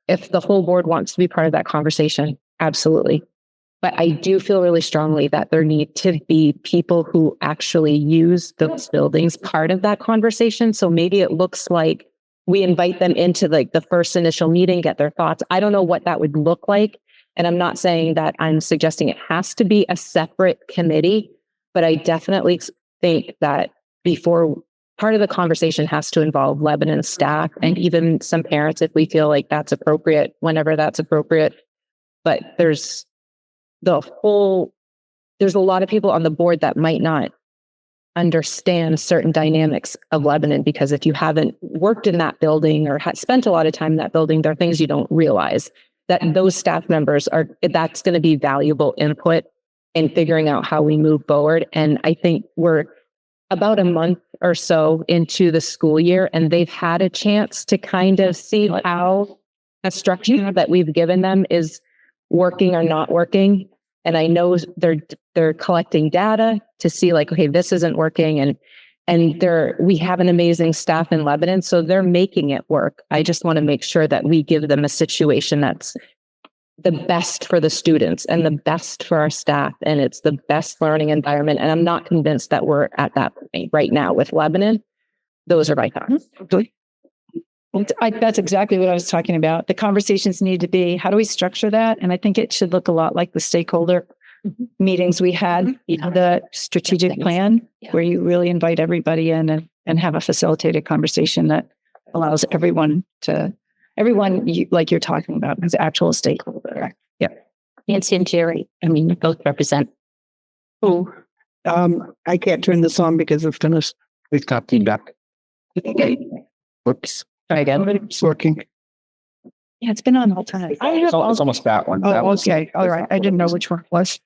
if the whole board wants to be part of that conversation, absolutely. But I do feel really strongly that there need to be people who actually use those buildings part of that conversation. So maybe it looks like we invite them into like the first initial meeting, get their thoughts. I don't know what that would look like. And I'm not saying that I'm suggesting it has to be a separate committee, but I definitely think that before part of the conversation has to involve Lebanon staff and even some parents if we feel like that's appropriate, whenever that's appropriate. But there's a lot of people on the board that might not understand certain dynamics of Lebanon, because if you haven't worked in that building or spent a lot of time in that building, there are things you don't realize that those staff members that's going to be valuable input in figuring out how we move forward. And I think we're about a month or so into the school year, and they've had a chance to kind of see how a structure that we've given them is working or not working. And I know they're collecting data to see like, okay, this isn't working. And we have an amazing staff in Lebanon, so they're making it work. I just want to make sure that we give them a situation that's the best for the students and the best for our staff. And it's the best learning environment. And I'm not convinced that we're at that point right now with Lebanon. Those are my thoughts. That's exactly what I was talking about. The conversations need to be, how do we structure that? And I think it should look a lot like the stakeholder meetings we had, the strategic plan, where you really invite everybody in and have a facilitated conversation that allows everyone, like you're talking about, as actual stakeholder. Yeah. Nancy and Jerry, you both represent. I can't turn this on because it's finished. We've got feedback. Whoops. Try again. It's working. Yeah, it's been on all time. It's almost that one. Oh, okay. All right. I didn't know which one it was.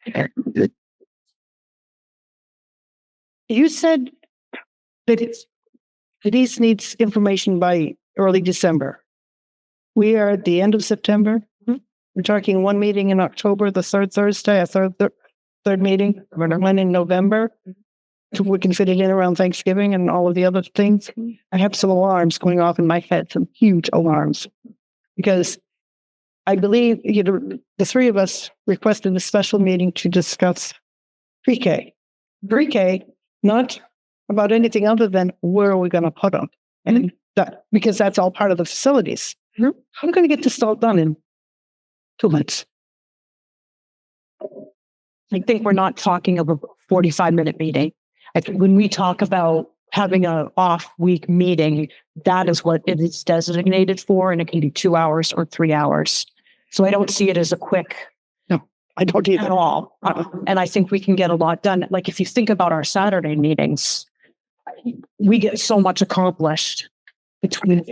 You said that Denise needs information by early December. We are at the end of September. We're talking one meeting in October, the third Thursday, a third meeting, one in November. So we can fit it in around Thanksgiving and all of the other things. I have some alarms going off in my head, some huge alarms, because I believe, the three of us requested a special meeting to discuss pre-K. Pre-K, not about anything other than where are we going to put them? And that, because that's all part of the facilities. How are we going to get this all done in 2 months? I think we're not talking of a 45-minute meeting. I think when we talk about having an off week meeting, that is what it is designated for, and it can be 2 hours or 3 hours. So I don't see it as a quick I don't either. at all. And I think we can get a lot done. Like if you think about our Saturday meetings, we get so much accomplished between,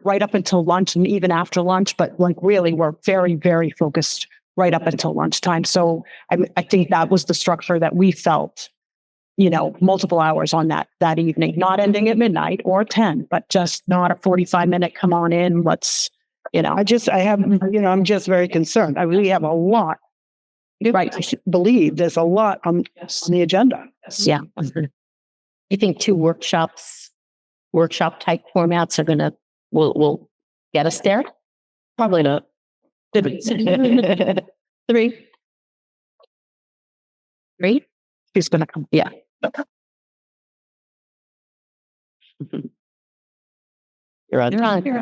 right up until lunch and even after lunch. But like really, we're very, very focused right up until lunchtime. So I think that was the structure that we felt, multiple hours on that evening, not ending at midnight or 10, but just not a 45-minute come on in. Let's, I'm just very concerned. We have a lot. Right. I believe there's a lot on the agenda. Yeah. You think two workshop type formats are will get us there? probably not. Three. He's going to come. Yeah. You're on. You're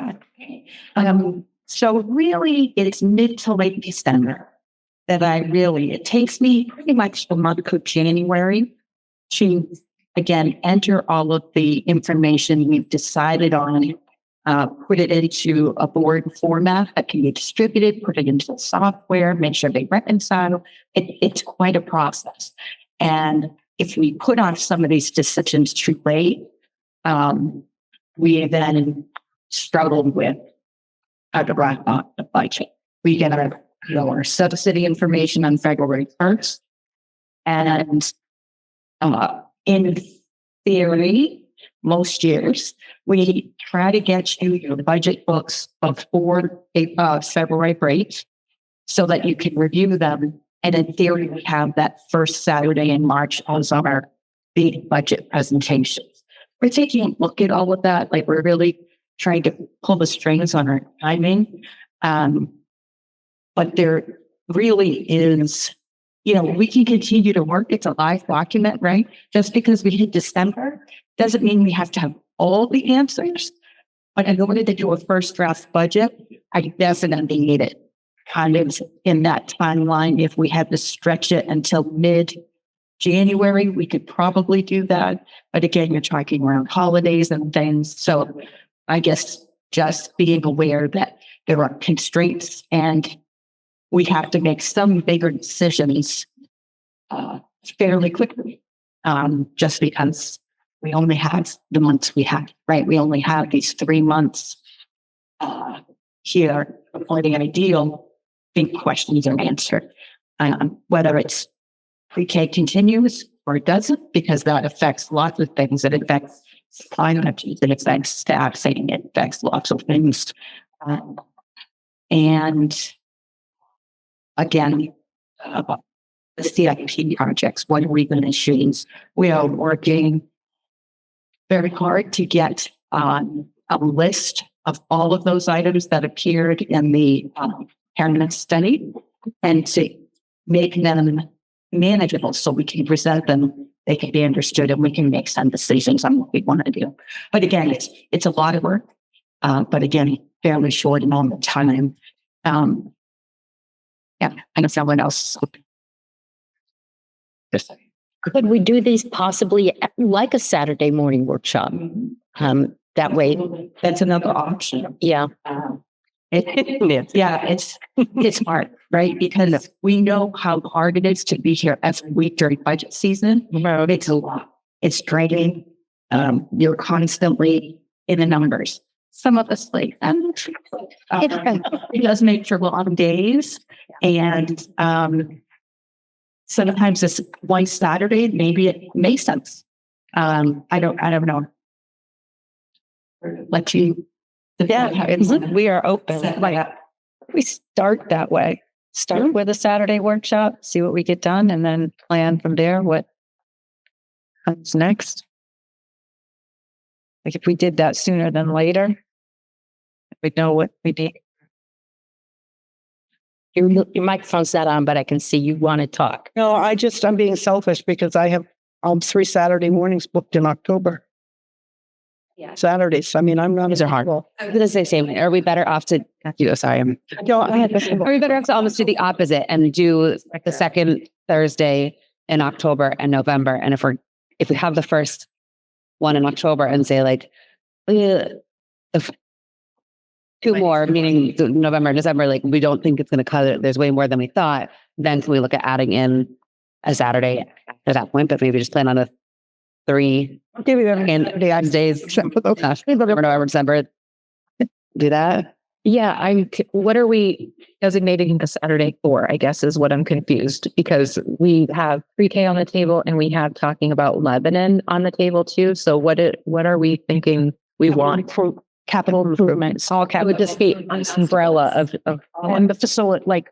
on. So really, it's mid to late December that it takes me pretty much the month of January to, again, enter all of the information we've decided on, put it into a board format that can be distributed, put it into the software, make sure they reconcile. It's quite a process. And if we put on some of these decisions too late, we then struggled with the budget. We get our subsidy information on February 1st. And in theory, most years, we try to get you your budget books before February break so that you can review them. And in theory, we have that first Saturday in March as our big budget presentations. We're taking a look at all of that. Like we're really trying to pull the strings on our timing. But there really is, we can continue to work. It's a live document, right? Just because we hit December doesn't mean we have to have all the answers. But in order to do a first draft budget, I definitely need it kind of in that timeline. If we had to stretch it until mid-January, we could probably do that. But again, you're talking around holidays and things. So I guess just being aware that there are constraints and we have to make some bigger decisions fairly quickly, just because we only have the months we have, right? We only have these 3 months here before the ideal big questions are answered. Whether it's pre-K continues or it doesn't, because that affects lots of things. It affects finances, it affects staffing, it affects lots of things. And again, the CIP projects, what are we going to choose? We are working very hard to get a list of all of those items that appeared in the Parent study and to make them manageable so we can present them, they can be understood, and we can make some decisions on what we want to do. But again, it's a lot of work, but again, fairly short amount of time. Yeah, I know someone else. Could we do these possibly like a Saturday morning workshop? That way, That's another option. yeah. It's hard, right? Because we know how hard it is to be here every week during budget season. It's a lot. It's draining. You're constantly in the numbers. Some of us like it does make for long days, and sometimes it's one Saturday. Maybe it makes sense. I don't know. Let you. We are open. We start that way. Start with a Saturday workshop, see what we get done, and then plan from there what comes next. Like if we did that sooner than later, we'd know what we need. Your microphone's not on, but I can see you want to talk. No, I'm being selfish because I have 3 Saturday mornings booked in October. Yeah. Saturdays. I mean, I'm not. These are hard. I was going to say same. Are we better off to sorry, I'm No, are we better off to almost do the opposite and do the second Thursday in October and November? And if we have the first one in October and say like, if 2 more, meaning November and December, like we don't think it's going to cut it. There's way more than we thought. Then can we look at adding in a Saturday at that point? But maybe just plan on a 3 days. November, December. Do that. Yeah, what are we designating the Saturday for? I guess is what I'm confused because we have pre-K on the table and we have talking about Lebanon on the table too. So what are we thinking we want? Capital improvements, all It capital. would just be an umbrella of And the facility, like,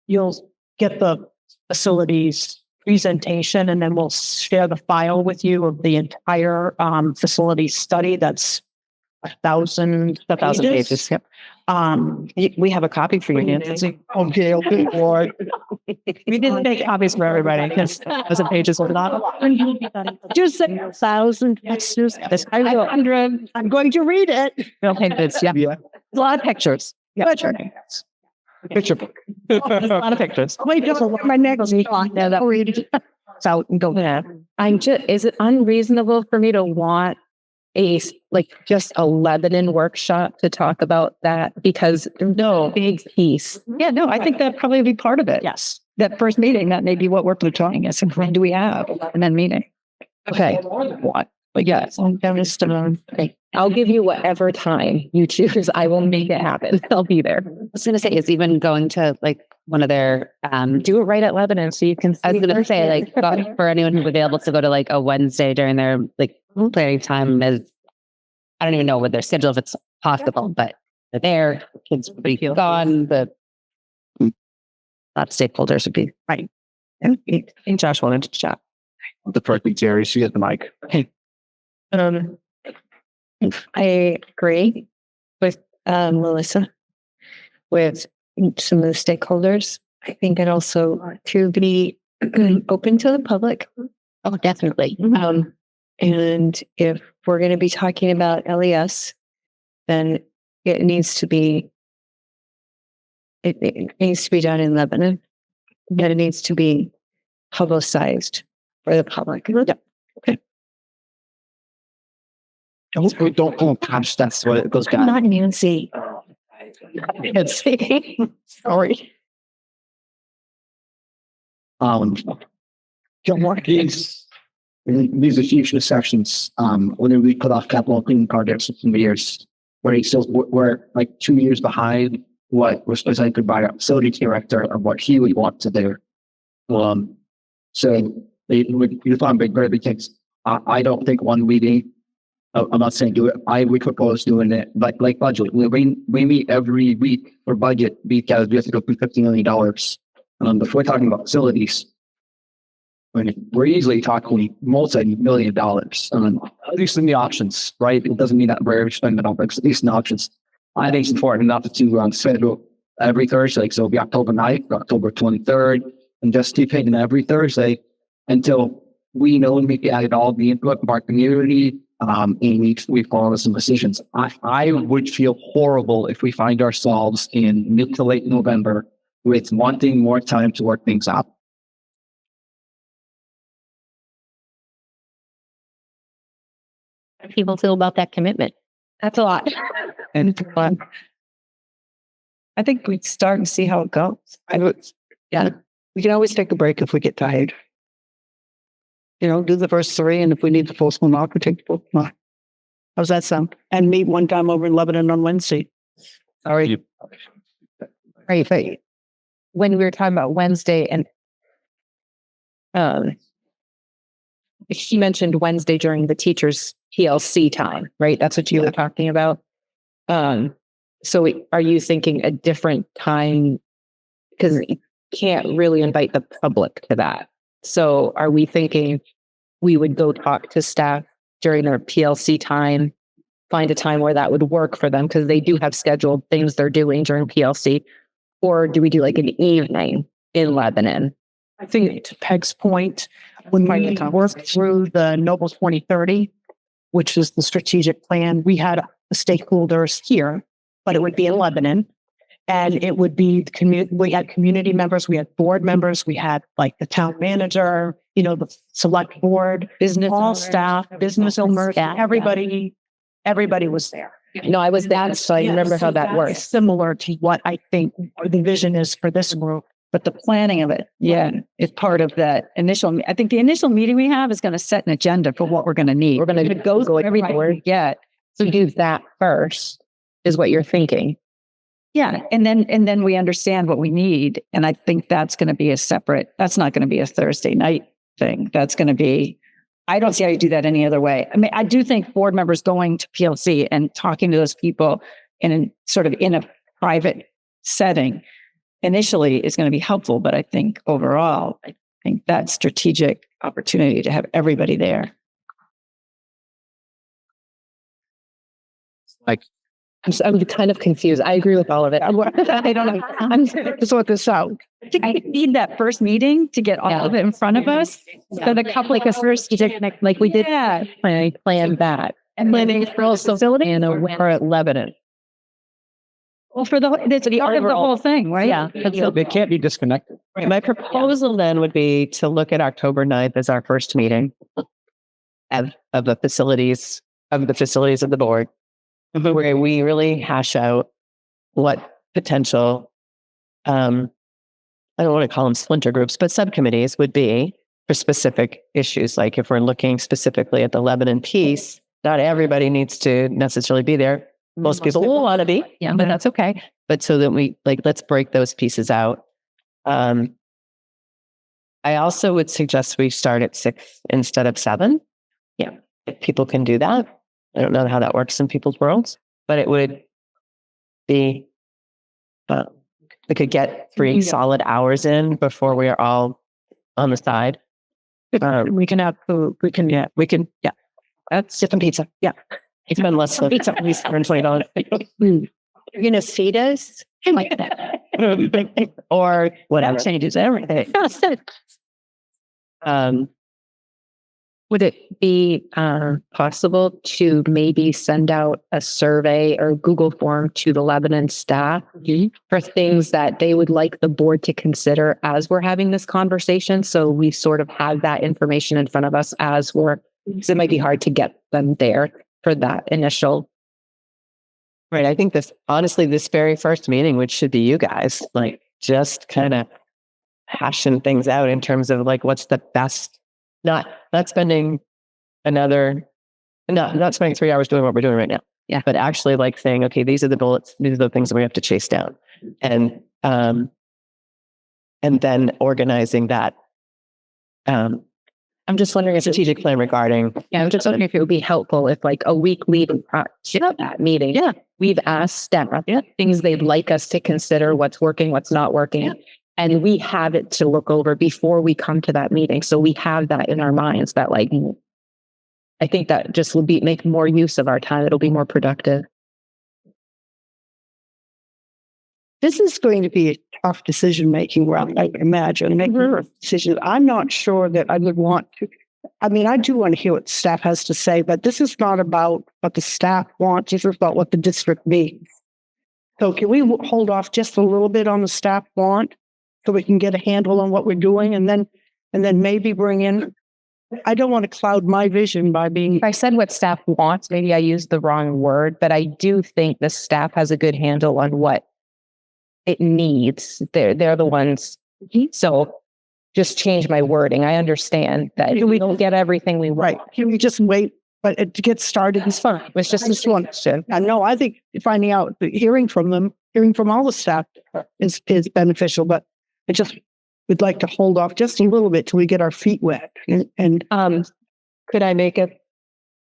you'll get the facilities presentation and then we'll share the file with you of the entire facility study. That's 1,000 pages. Yep. We have a copy for you, Nancy. Okay, boy. We didn't make copies for everybody because 1,000 pages are not a lot. Just 1,000 pages. I'm going to read it. Yeah. A lot of pictures. Yeah. Picture book. A lot of pictures. Wait, just my next one. Yeah, that read it out and go. Yeah. Is it unreasonable for me to want just a Lebanon workshop to talk about that? Because no big piece. Yeah, no, I think that'd probably be part of it. Yes. That first meeting, that may be what we're talking is, and when do we have? And then meeting. Okay. What? But yes, Okay. I'll give you whatever time you choose. I will make it happen. I'll be there. I was going to say, is even going to like one of their, Do it right at Lebanon so you can see. I was going to say like for anyone who would be able to go to like a Wednesday during their like planning time is, I don't even know what their schedule, if it's possible, but they're there, kids would be gone, a lot of stakeholders would be. Right. And Josh wanted to chat. The perfect Jerry. She has the mic. I agree with Melissa, with some of the stakeholders. I think it also to be open to the public. Oh, definitely. And if we're going to be talking about LES, then it needs to be done in Lebanon. And it needs to be publicized for the public. Don't patch. That's what it goes I'm back. not Nancy. Sorry. These are huge sections. When we put off capital cleaning projects for some years, we're like 2 years behind what was presented by our facility director of what he would want to do. So you found big bird because I don't think one meeting. I'm not saying do it. I would propose doing it like budget. We meet every week for budget because we have to go through $50 million. If we're talking about facilities, we're easily talking multi-million dollars. At least in the options, right? It doesn't mean that we're spending it all, but at least in the options. I think it's important enough to schedule every Thursday. So it'll be October 9th, October 23rd, and just keep hitting every Thursday until we know and we get all the input from our community. And we follow some decisions. I would feel horrible if we find ourselves in mid to late November with wanting more time to work things out. How do people feel about that commitment? That's a lot. And I think we'd start and see how it goes. We can always take a break if we get tired. Do the first 3, and if we need to postpone off, we take the postpone. How's that sound? And meet one time over in Lebanon on Wednesday. Sorry. Right. But when we were talking about Wednesday and she mentioned Wednesday during the teacher's PLC time, right? That's what you were talking about. So are you thinking a different time? Because you can't really invite the public to that. So are we thinking we would go talk to staff during their PLC time, find a time where that would work for them because they do have scheduled things they're doing during PLC. Or do we do like an evening in Lebanon? I think to Peg's point, when we worked through the Noble 2030, which is the strategic plan, we had stakeholders here, but it would be in Lebanon. And it would be the community. We had community members, we had board members, we had like the town manager, the select board, Business all owners, staff, business owners, Yeah. everybody was there. No, I was that, so I remember how that that's works. Similar to what I think the vision is for this group. But the planning of it, is part of that initial. I think the initial meeting we have is going to set an agenda for what we're going to need. We're going to go through everything we get. So do that first, is what you're thinking. Yeah, and then we understand what we need, and I think that's going to be a separate. That's not going to be a Thursday night thing. That's going to be. I don't see how you do that any other way. I mean, I do think board members going to PLC and talking to those people in a private setting initially is going to be helpful, but I think overall, I think that strategic opportunity to have everybody there. I'm kind of confused. I agree with all of it. I don't know. I'm just sort this out. I think we need that first meeting to get all of it in front of us. So the couple, like a first, like we did, Plan that. and planning for also facility. And a winter at Lebanon. Well, it's part of the whole thing, right? Yeah. They can't be disconnected. My proposal then would be to look at October 9th as our first meeting of the facilities of the board, where we really hash out what potential, I don't want to call them splinter groups, but subcommittees would be for specific issues. Like if we're looking specifically at the Lebanon piece, not everybody needs to necessarily be there. Most people will want to be, But that's okay. but so that we let's break those pieces out. I also would suggest we start at 6 instead of 7. Yeah, if people can do that. I don't know how that works in people's worlds, but it would be, we could get 3 solid hours in before we are all on the side. We can have food. We can. That's different pizza. Yeah. It's been less than pizza, at least $120. You're going to feed us? I like that. Or whatever. That changes everything. Would it be possible to maybe send out a survey or Google form to the Lebanon staff for things that they would like the board to consider as we're having this conversation? So we sort of have that information in front of us because it might be hard to get them there for that initial. Right. I think this very first meeting, which should be you guys, like just kind of hashing things out in terms of like, what's the best, not spending 3 hours doing what we're doing right now. Yeah. But actually like saying, okay, these are the bullets, these are the things that we have to chase down. And then organizing that, I'm just wondering if strategic plan regarding. Yeah, I'm just wondering if it would be helpful if like a week leading up to that meeting, we've asked staff things they'd like us to consider, what's working, what's not working. And we have it to look over before we come to that meeting. So we have that in our minds that like, I think that just would make more use of our time. It'll be more productive. This is going to be a tough decision making round, I imagine. Making decisions. I'm not sure that I would want to. I mean, I do want to hear what staff has to say, but this is not about what the staff wants. This is about what the district needs. So can we hold off just a little bit on the staff want so we can get a handle on what we're doing and then maybe bring in. I don't want to cloud my vision by being. If I said what staff wants, maybe I used the wrong word, but I do think the staff has a good handle on what it needs. They're the ones. So just change my wording. I understand that we don't get everything we want. Right. Can we just wait? But it gets started is fine. It's just this one question. I know. I think finding out, hearing from all the staff is beneficial, but I just would like to hold off just a little bit till we get our feet wet. And could I make a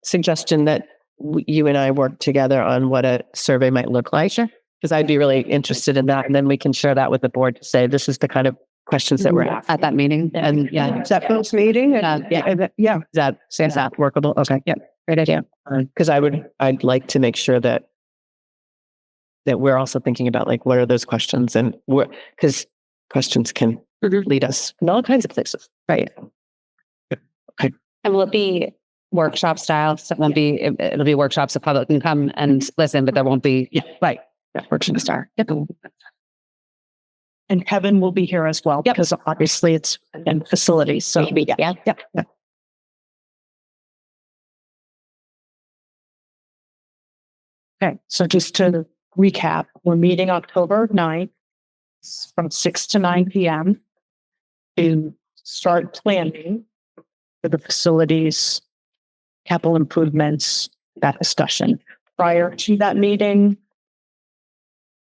suggestion that you and I work together on what a survey might look like? Sure. Because I'd be really interested in that. And then we can share that with the board to say, this is the kind of questions that we're asking At that meeting. And is that first meeting? Is that workable? Okay. Yeah. Great idea. Because I'd like to make sure that that we're also thinking about, like, what are those questions, and what, because questions can lead us in all kinds of places. Right. And will it be workshop style? So it won't be, it'll be workshops. The public can come and listen, but there won't be, right. Workshop style. And Kevin will be here as well, because obviously it's in facilities. So Yeah. Okay, so just to recap, we're meeting October 9th from 6 to 9 p.m. to start planning for the facilities, capital improvements, that discussion. Prior to that meeting,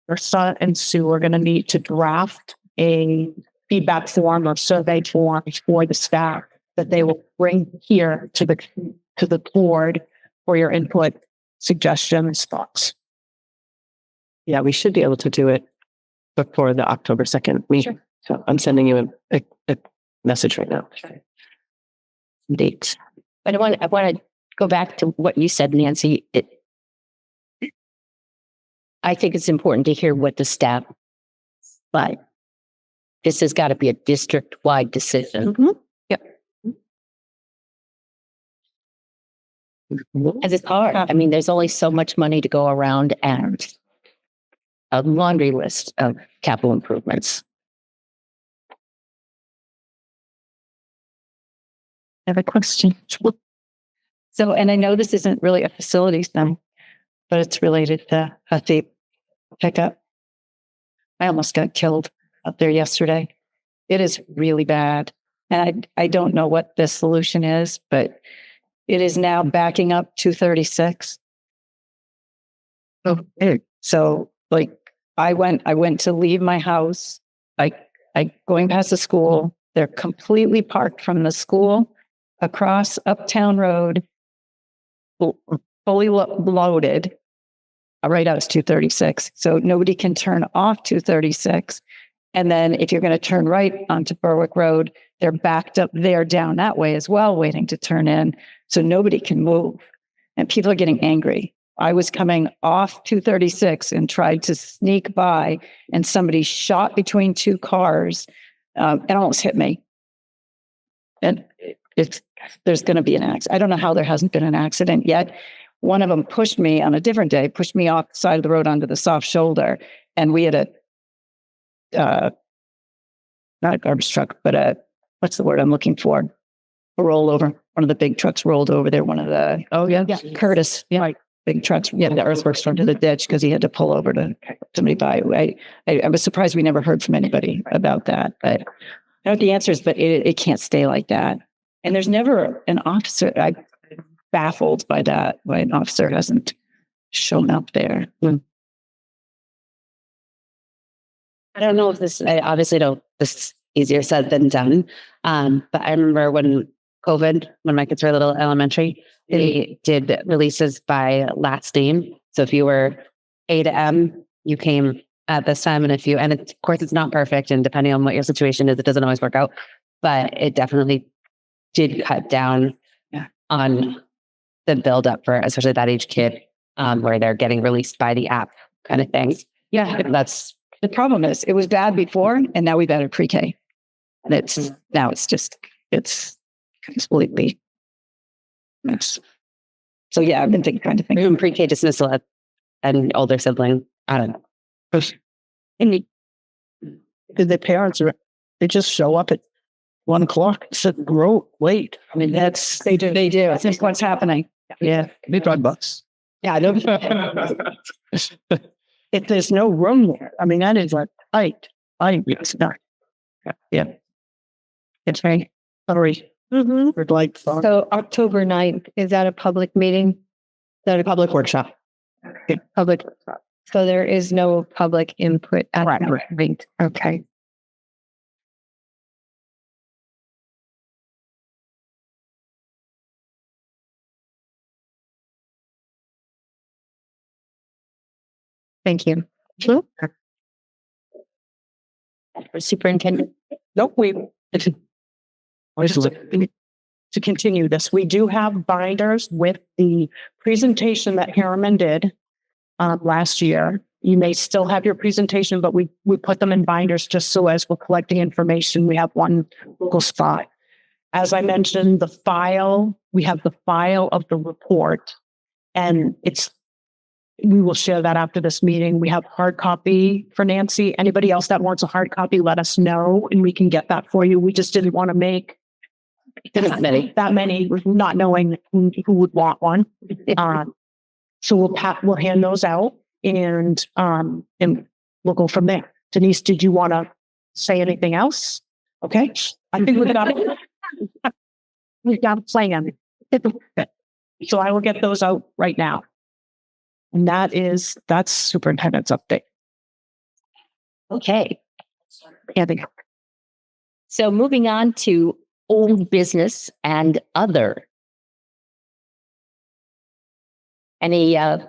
Ursa and Sue are going to need to draft a feedback form or survey form for the staff that they will bring here to the board for your input, suggestions, thoughts. Yeah, we should be able to do it before the October 2nd meeting. So I'm sending you a message right now. Dates. But I want to go back to what you said, Nancy. I think it's important to hear what the staff, but this has got to be a district-wide decision. As it's hard. I mean, there's only so much money to go around, and a laundry list of capital improvements. I have a question. So, and I know this isn't really a facilities thing, but it's related to a deep pickup. I almost got killed up there yesterday. It is really bad. And I don't know what the solution is, but it is now backing up 236. So like I went to leave my house, I going past the school, they're completely parked from the school across Uptown Road, fully loaded. Right out, it's 236. So nobody can turn off 236. And then if you're going to turn right onto Berwick Road, they're backed up there down that way as well, waiting to turn in. So nobody can move. And people are getting angry. I was coming off 236 and tried to sneak by, and somebody shot between two cars and almost hit me. And there's going to be an accident. I don't know how there hasn't been an accident yet. One of them pushed me on a different day, pushed me off the side of the road onto the soft shoulder. And we had not a garbage truck, but what's the word I'm looking for? A rollover. One of the big trucks rolled over there. One of the, Curtis. Yeah. Right. Big trucks. Yeah. The earthworks into the ditch because he had to pull over to somebody by. I was surprised we never heard from anybody about that. But I know what the answer is, but it can't stay like that. And there's never an officer. I'm baffled by that, why an officer hasn't shown up there. I don't know if this, I obviously don't, this is easier said than done. But I remember when COVID, when my kids were little elementary, they did releases by last name. So if you were A to M, you came at this time. And of course it's not perfect. And depending on what your situation is, it doesn't always work out, but it definitely did cut down on the build up for especially that age kid, where they're getting released by the app kind of thing. Yeah. That's The problem is it was bad before, and now we've added pre-K. And now it's completely. So yeah, I've been trying to think. even pre-K dismissal at an older sibling. I don't know. The parents they just show up at 1 o'clock and sit and grow late. I mean, They do. I think what's happening. yeah, they drive bus. Yeah, I know. If there's no room there, I mean, that is like tight. It's not. Yeah. It's very sorry. We're like, So October 9th, is that a public meeting? That a public workshop. Public. So there is no public input at that point. Okay. Thank you. Superintendent. nope, to continue this, we do have binders with the presentation that Harriman did last year. You may still have your presentation, but we put them in binders just so as we're collecting information, we have one local spot. As I mentioned, we have the file of the report, and we will share that after this meeting. We have hard copy for Nancy. Anybody else that wants a hard copy, let us know and we can get that for you. We just didn't want to make that many, not knowing who would want one. So we'll hand those out and we'll go from there. Denise, did you want to say anything else? Okay. I think we've got it. We've got a plan. So I will get those out right now. And that's superintendent's update. Okay. So moving on to old business and other. Any, yes?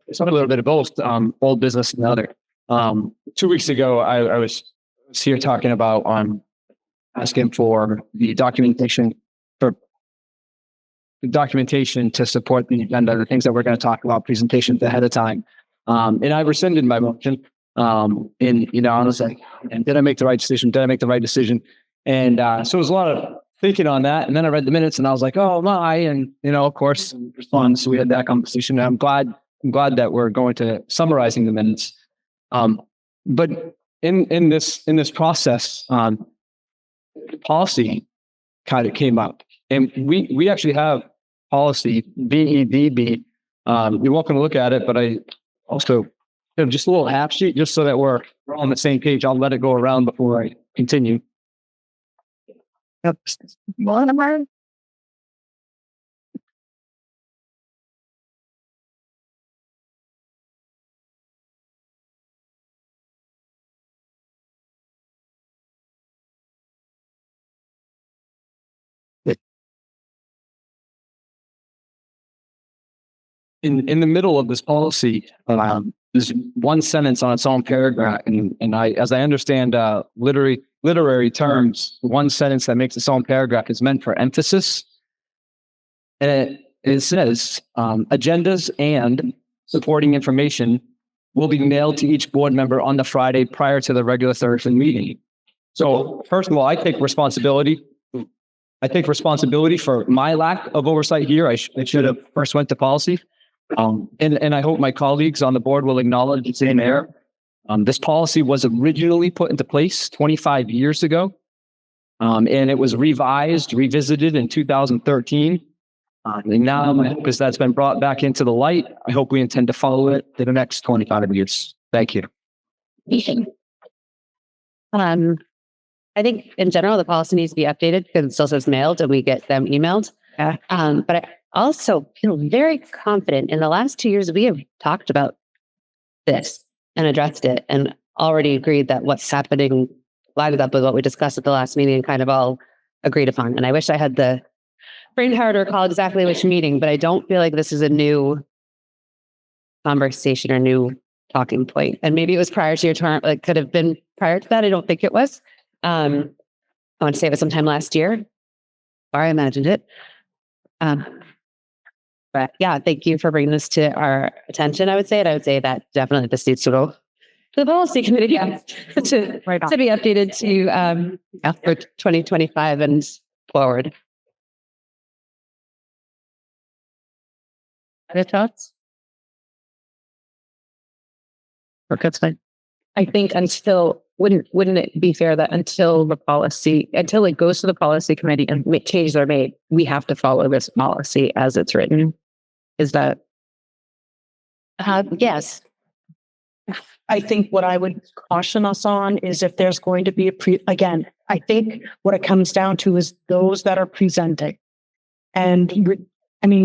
It's a little bit of both, old business and other. 2 weeks ago, I was here talking about asking for the documentation to support the agenda, the things that we're going to talk about, presentations ahead of time. And I rescinded my motion. And I was like, did I make the right decision? Did I make the right decision? And so it was a lot of thinking on that. And then I read the minutes and I was like, oh my, and of course, respond. So we had that conversation. And I'm glad that we're going to summarizing the minutes. But in this process, policy kind of came up, and we actually have policy BEDB. You're welcome to look at it, but I also just a little half sheet just so that we're on the same page. I'll let it go around before I continue. Yep. In the middle of this policy, there's one sentence on its own paragraph, and I, as I understand literary terms, one sentence that makes its own paragraph is meant for emphasis, and it says agendas and supporting information will be mailed to each board member on the Friday prior to the regular Thursday meeting. So first of all, I take responsibility. For my lack of oversight here. I should have first went to policy. And I hope my colleagues on the board will acknowledge the same error. This policy was originally put into place 25 years ago. And it was revisited in 2013. And now my hope is that's been brought back into the light. I hope we intend to follow it for the next 25 years. Thank you. I think in general, the policy needs to be updated because it still says mailed and we get them emailed. Yeah. But I also feel very confident in the last 2 years, we have talked about this and addressed it and already agreed that what's happening lines up with what we discussed at the last meeting and kind of all agreed upon. And I wish I had the brain power to recall exactly which meeting, but I don't feel like this is a new conversation or new talking point. And maybe it was prior to your term, like could have been prior to that. I don't think it was. I want to say it was sometime last year, or I imagined it. But yeah, thank you for bringing this to our attention. I would say that definitely this needs to go to the policy committee to be updated to for 2025 and forward. Other thoughts? Okay, that's fine. I think wouldn't it be fair that until it goes to the policy committee and changes are made, we have to follow this policy as it's written? Is that? Yes. I think what I would caution us on is if there's going to be again, I think what it comes down to is those that are presenting. And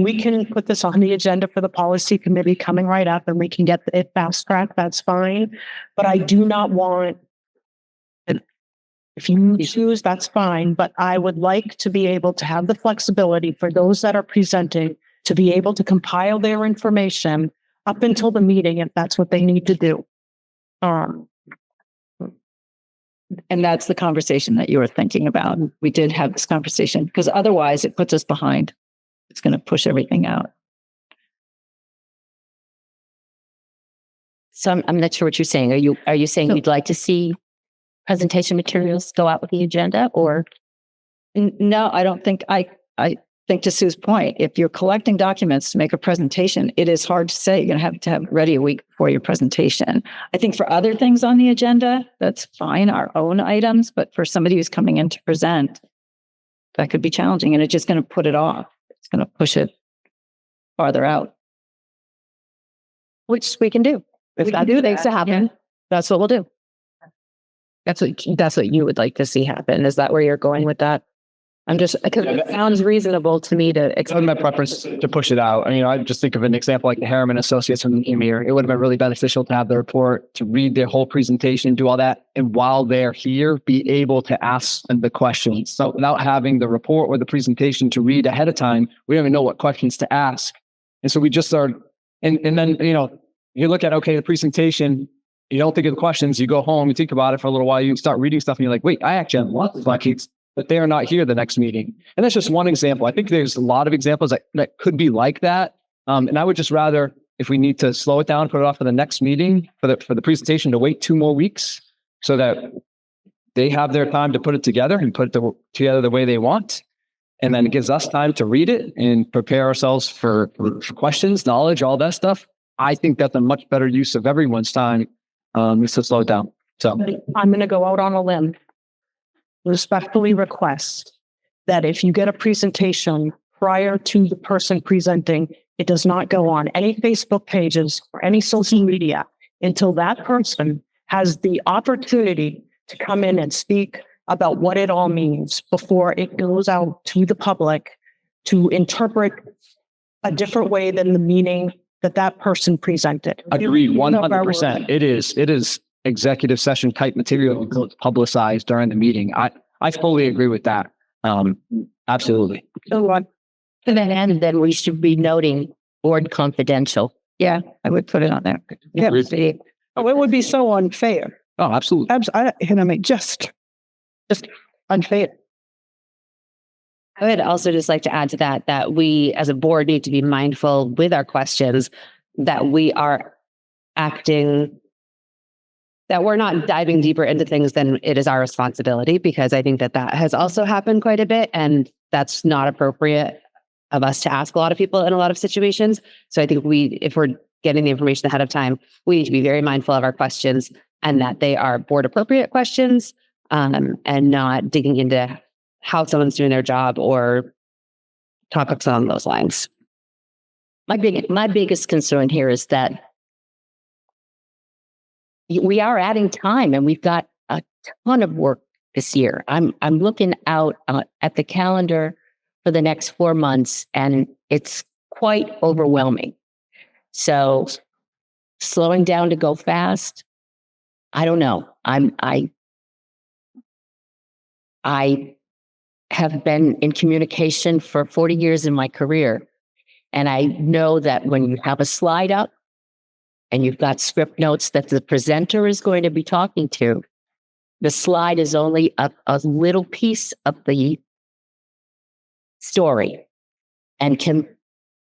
we can put this on the agenda for the policy committee coming right up and we can get it fast tracked. That's fine. But I do not want, if you choose, that's fine. But I would like to be able to have the flexibility for those that are presenting to be able to compile their information up until the meeting if that's what they need to do. And that's the conversation that you were thinking about. We did have this conversation because otherwise it puts us behind. It's going to push everything out. So I'm not sure what you're saying. Are you saying you'd like to see presentation materials go out with the agenda, or? No, I don't think I think to Sue's point, if you're collecting documents to make a presentation, it is hard to say. You're going to have it ready a week before your presentation. I think for other things on the agenda, that's fine, our own items, but for somebody who's coming in to present, that could be challenging, and it's just going to put it off. It's going to push it farther out. Which we can do. If that needs to happen, that's what we'll do. That's what you would like to see happen. Is that where you're going with that? I'm just, because it sounds reasonable to me to It's my preference to push it out. I just think of an example like the Harriman Associates from the Emir. It would have been really beneficial to have the report, to read their whole presentation, do all that. And while they're here, be able to ask them the questions. So without having the report or the presentation to read ahead of time, we don't even know what questions to ask. And so we just started, and then, you look at, okay, the presentation, you don't think of the questions, you go home, you think about it for a little while, you start reading stuff and you're like, wait, I actually have lots of questions, but they are not here the next meeting. And that's just one example. I think there's a lot of examples that could be like that. And I would just rather, if we need to slow it down, put it off for the next meeting, for the presentation, to wait 2 more weeks so that they have their time to put it together and put it together the way they want. And then it gives us time to read it and prepare ourselves for questions, knowledge, all that stuff. I think that's a much better use of everyone's time, is to slow it down. So I'm going to go out on a limb. Respectfully request that if you get a presentation prior to the person presenting, it does not go on any Facebook pages or any social media until that person has the opportunity to come in and speak about what it all means before it goes out to the public to interpret a different way than the meaning that person presented. Agreed, 100%. It is executive session type material until it's publicized during the meeting. I fully agree with that. Absolutely. To that end, then we should be noting board confidential. Yeah, I would put it on there. Yeah. Oh, it would be so unfair. Oh, absolutely. Just unfair. I would also just like to add to that we as a board need to be mindful with our questions that we are acting, that we're not diving deeper into things than it is our responsibility, because I think that has also happened quite a bit, and that's not appropriate of us to ask a lot of people in a lot of situations. So I think if we're getting the information ahead of time, we need to be very mindful of our questions and that they are board appropriate questions, and not digging into how someone's doing their job or topics along those lines. My biggest concern here is that we are adding time, and we've got a ton of work this year. I'm looking out at the calendar for the next 4 months, and it's quite overwhelming. So slowing down to go fast, I don't know. I have been in communication for 40 years in my career. And I know that when you have a slide up and you've got script notes that the presenter is going to be talking to, the slide is only a little piece of the story. And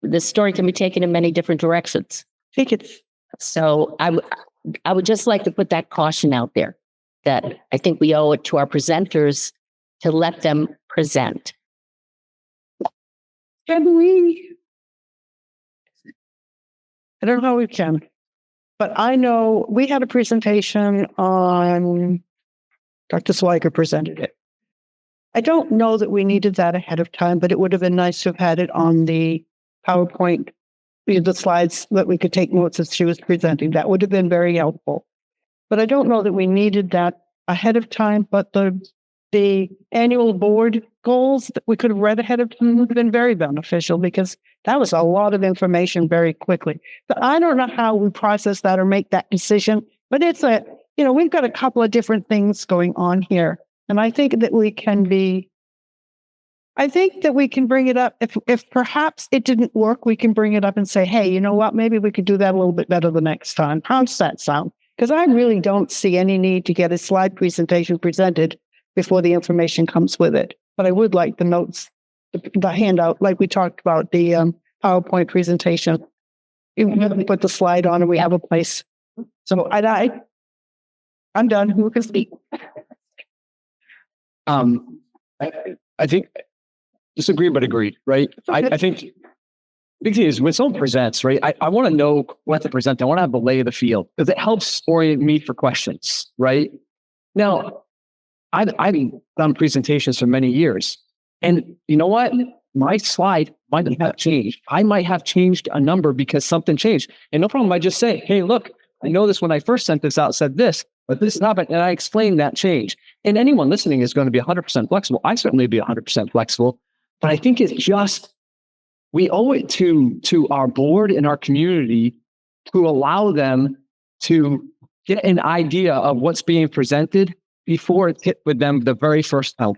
the story can be taken in many different directions. So I would just like to put that caution out there, that I think we owe it to our presenters to let them present. Can we? I don't know how we can, but I know we had a presentation on, Dr. Swiker presented it. I don't know that we needed that ahead of time, but it would have been nice to have had it on the PowerPoint, the slides that we could take notes as she was presenting. That would have been very helpful. But I don't know that we needed that ahead of time, but the annual board goals that we could have read ahead of time would have been very beneficial, because that was a lot of information very quickly. But I don't know how we process that or make that decision, but we've got a couple of different things going on here. And I think that we can bring it up. If perhaps it didn't work, we can bring it up and say, hey, you know what? Maybe we could do that a little bit better the next time. How does that sound? Because I really don't see any need to get a slide presentation presented before the information comes with it. But I would like the notes, the handout, like we talked about, the PowerPoint presentation. We put the slide on and we have a place. So I'm done. Who can speak? I think disagree, but agree, right? I think big thing is when someone presents, right? I want to know what to present. I want to have the lay of the field because it helps orient me for questions, right? Now, I've done presentations for many years, and you know what? My slide might have changed. I might have changed a number because something changed, and no problem. I just say, "Hey, look, I know this when I first sent this out said this, but this happened," and I explain that change. And anyone listening is going to be 100% flexible. I certainly be 100% flexible, but I think it's just we owe it to our board and our community to allow them to get an idea of what's being presented before it's hit with them the very first time.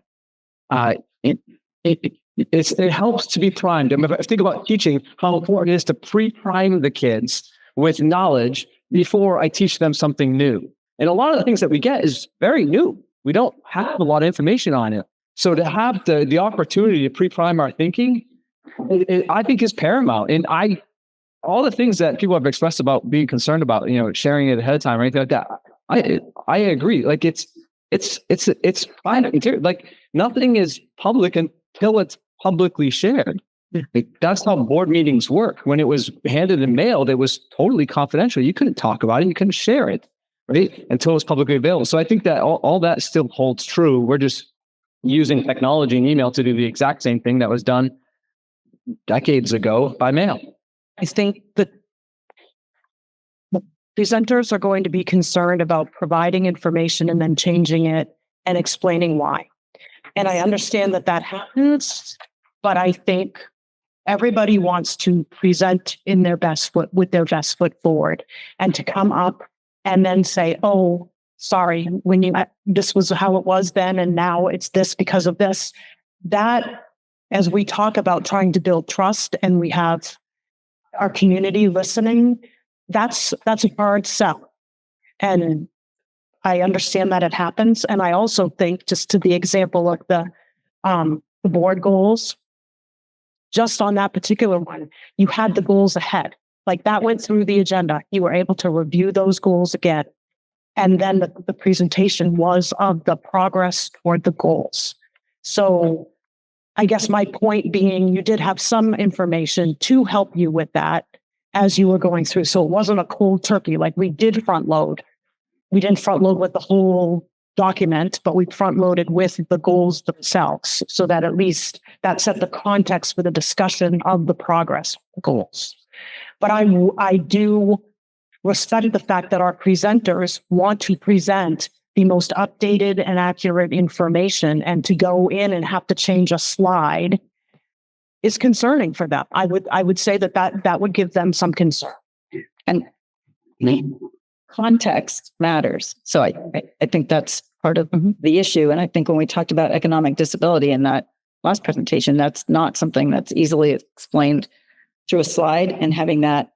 It helps to be primed. I mean, if I think about teaching, how important it is to pre-prime the kids with knowledge before I teach them something new. And a lot of the things that we get is very new. We don't have a lot of information on it. So to have the opportunity to pre-prime our thinking, I think is paramount. And all the things that people have expressed about being concerned about, sharing it ahead of time or anything like that, I agree. Like it's private. Like nothing is public until it's publicly shared. Like, that's how board meetings work. When it was handed and mailed, it was totally confidential. You couldn't talk about it. You couldn't share it, right? Until it was publicly available. So I think that all that still holds true. We're just using technology and email to do the exact same thing that was done decades ago by mail. I think that presenters are going to be concerned about providing information and then changing it and explaining why. And I understand that happens, but I think everybody wants to present in their best foot with their best foot forward, and to come up and then say, "Oh, sorry, this was how it was then, and now it's this because of this." That, as we talk about trying to build trust, and we have our community listening, that's a hard sell. And I understand that it happens. And I also think, just to the example of the board goals, just on that particular one, you had the goals ahead. Like that went through the agenda. You were able to review those goals again. And then the presentation was of the progress toward the goals. So I guess my point being, you did have some information to help you with that as you were going through. So it wasn't a cold turkey. Like we did front load. We didn't front load with the whole document, but we front loaded with the goals themselves, so that at least that set the context for the discussion of the progress goals. But I do respect the fact that our presenters want to present the most updated and accurate information, and to go in and have to change a slide is concerning for them. I would say that would give them some concern. And context matters. So I think that's part of the issue. And I think when we talked about economic disability in that last presentation, that's not something that's easily explained through a slide, and having that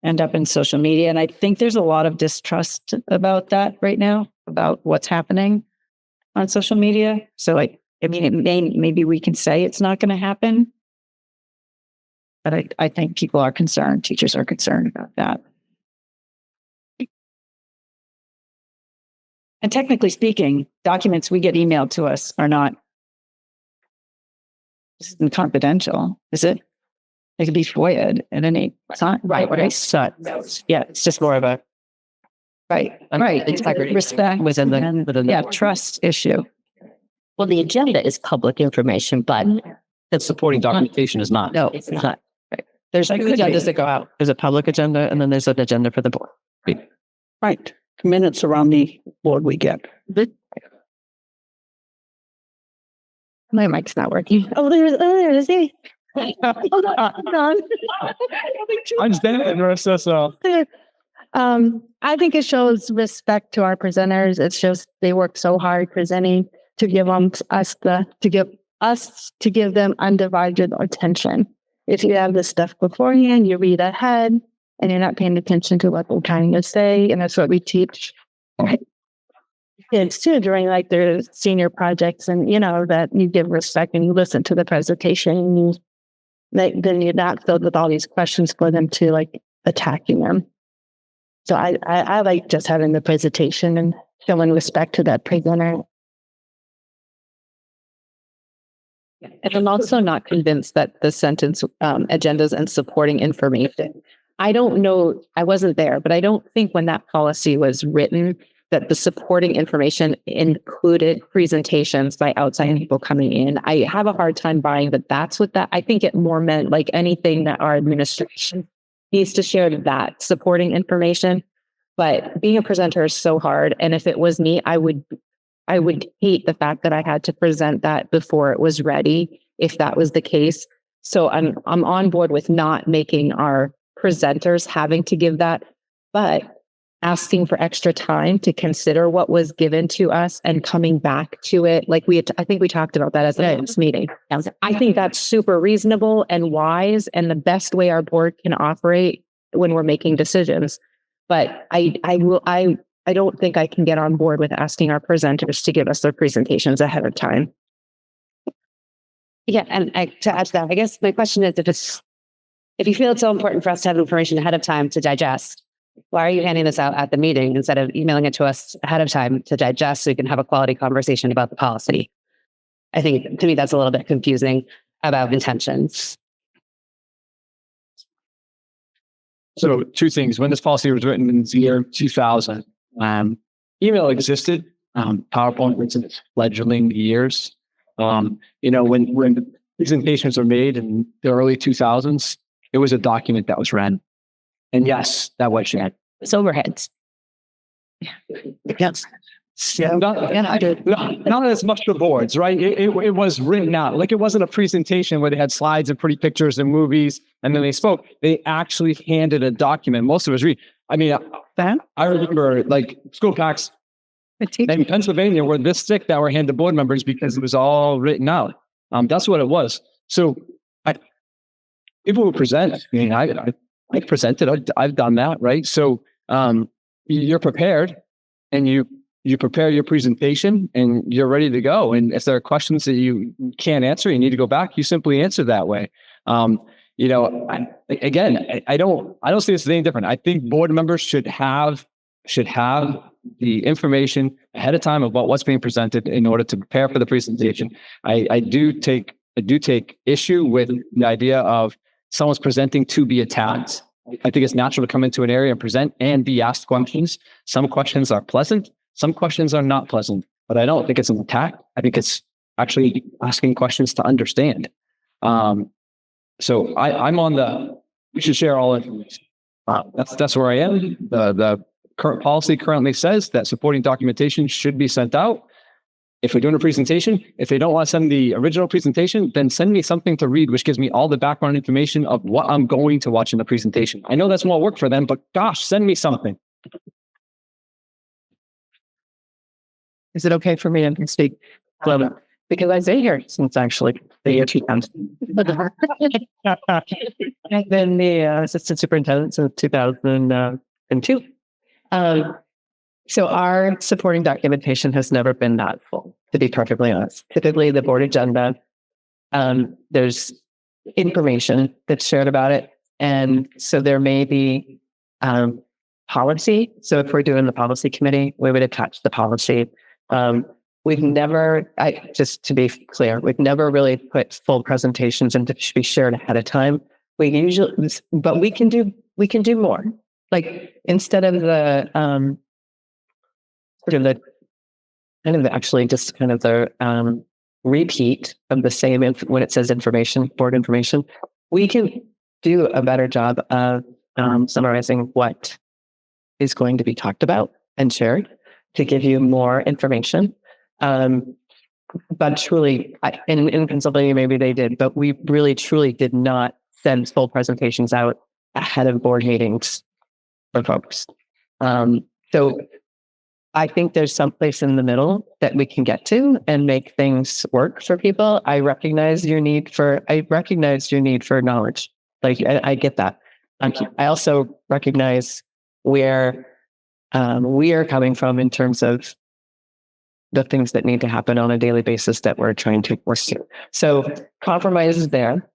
end up in social media. And I think there's a lot of distrust about that right now, about what's happening on social media. So maybe we can say it's not going to happen, but I think people are concerned. Teachers are concerned about that. And technically speaking, documents we get emailed to us are not, this isn't confidential, is it? They could be FOIA'd at any time. Right. So, yeah, it's just more of a, right. Integrity. Respect within the trust issue. Well, the agenda is public information, but The supporting documentation is not. no, it's not. There's two agendas that go out. There's a public agenda, and then there's an agenda for the board. Right. Minutes around the board we get. My mic's not working. There it is. Hold on. I'm standing there, so. I think it shows respect to our presenters. It shows they work so hard presenting to give them undivided attention. If you have this stuff beforehand, you read ahead, and you're not paying attention to what they're trying to say. And that's what we teach kids too during like their senior projects, and that you give respect and you listen to the presentation, and then you're not filled with all these questions for them to like attacking them. So I like just having the presentation and showing respect to that presenter. And I'm also not convinced that the sentence agendas and supporting information. I don't know, I wasn't there, but I don't think when that policy was written that the supporting information included presentations by outside people coming in. I have a hard time buying that that's what that, I think it more meant like anything that our administration needs to share that supporting information. But being a presenter is so hard. And if it was me, I would hate the fact that I had to present that before it was ready, if that was the case. So I'm on board with not making our presenters having to give that, but asking for extra time to consider what was given to us and coming back to it. Like I think we talked about that as a next meeting. I think that's super reasonable and wise and the best way our board can operate when we're making decisions. But I don't think I can get on board with asking our presenters to give us their presentations ahead of time. Yeah, and to add to that, I guess my question is, if you feel it's so important for us to have information ahead of time to digest, why are you handing this out at the meeting instead of emailing it to us ahead of time to digest so we can have a quality conversation about the policy? I think, to me, that's a little bit confusing about intentions. So two things. When this policy was written in the year 2000, email existed. PowerPoint was in its fledgling years. When the presentations were made in the early 2000s, it was a document that was read. And yes, that was shared. It's overheads. Yes. Yeah, not as much the boards, right? It was written out. Like it wasn't a presentation where they had slides and pretty pictures and movies, and then they spoke. They actually handed a document. Most of us read. I mean, I remember like school packs in Pennsylvania were this thick that were handed to board members because it was all written out. That's what it was. So people who present, I mean, I presented, I've done that, right? So you're prepared and you prepare your presentation and you're ready to go. And if there are questions that you can't answer, you need to go back, you simply answer that way. I don't see this as any different. I think board members should have the information ahead of time about what's being presented in order to prepare for the presentation. I do take issue with the idea of someone's presenting to be attacked. I think it's natural to come into an area and present and be asked questions. Some questions are pleasant, some questions are not pleasant, but I don't think it's an attack. I think it's actually asking questions to understand. So I'm on we should share all information. That's where I am. The current policy currently says that supporting documentation should be sent out. If we're doing a presentation, if they don't want to send the original presentation, then send me something to read, which gives me all the background information of what I'm going to watch in the presentation. I know that's more work for them, but gosh, send me something. Is it okay for me to speak? Because I stay here since actually the year 2000. I've been the assistant superintendent since 2002. So our supporting documentation has never been that full, to be perfectly honest. Typically, the board agenda, there's information that's shared about it. And so there may be policy. So if we're doing the policy committee, we would attach the policy. We've never, just to be clear, we've never really put full presentations and to be shared ahead of time. We usually, but we can do more. Like instead of the repeat of the same when it says information, board information, we can do a better job of summarizing what is going to be talked about and shared to give you more information. But truly, in Pennsylvania, maybe they did, but we really truly did not send full presentations out ahead of board meetings for folks. So I think there's some place in the middle that we can get to and make things work for people. I recognize your need for knowledge. Like I get that. Thank you. I also recognize where we are coming from in terms of the things that need to happen on a daily basis that we're trying to work through. So compromise is there.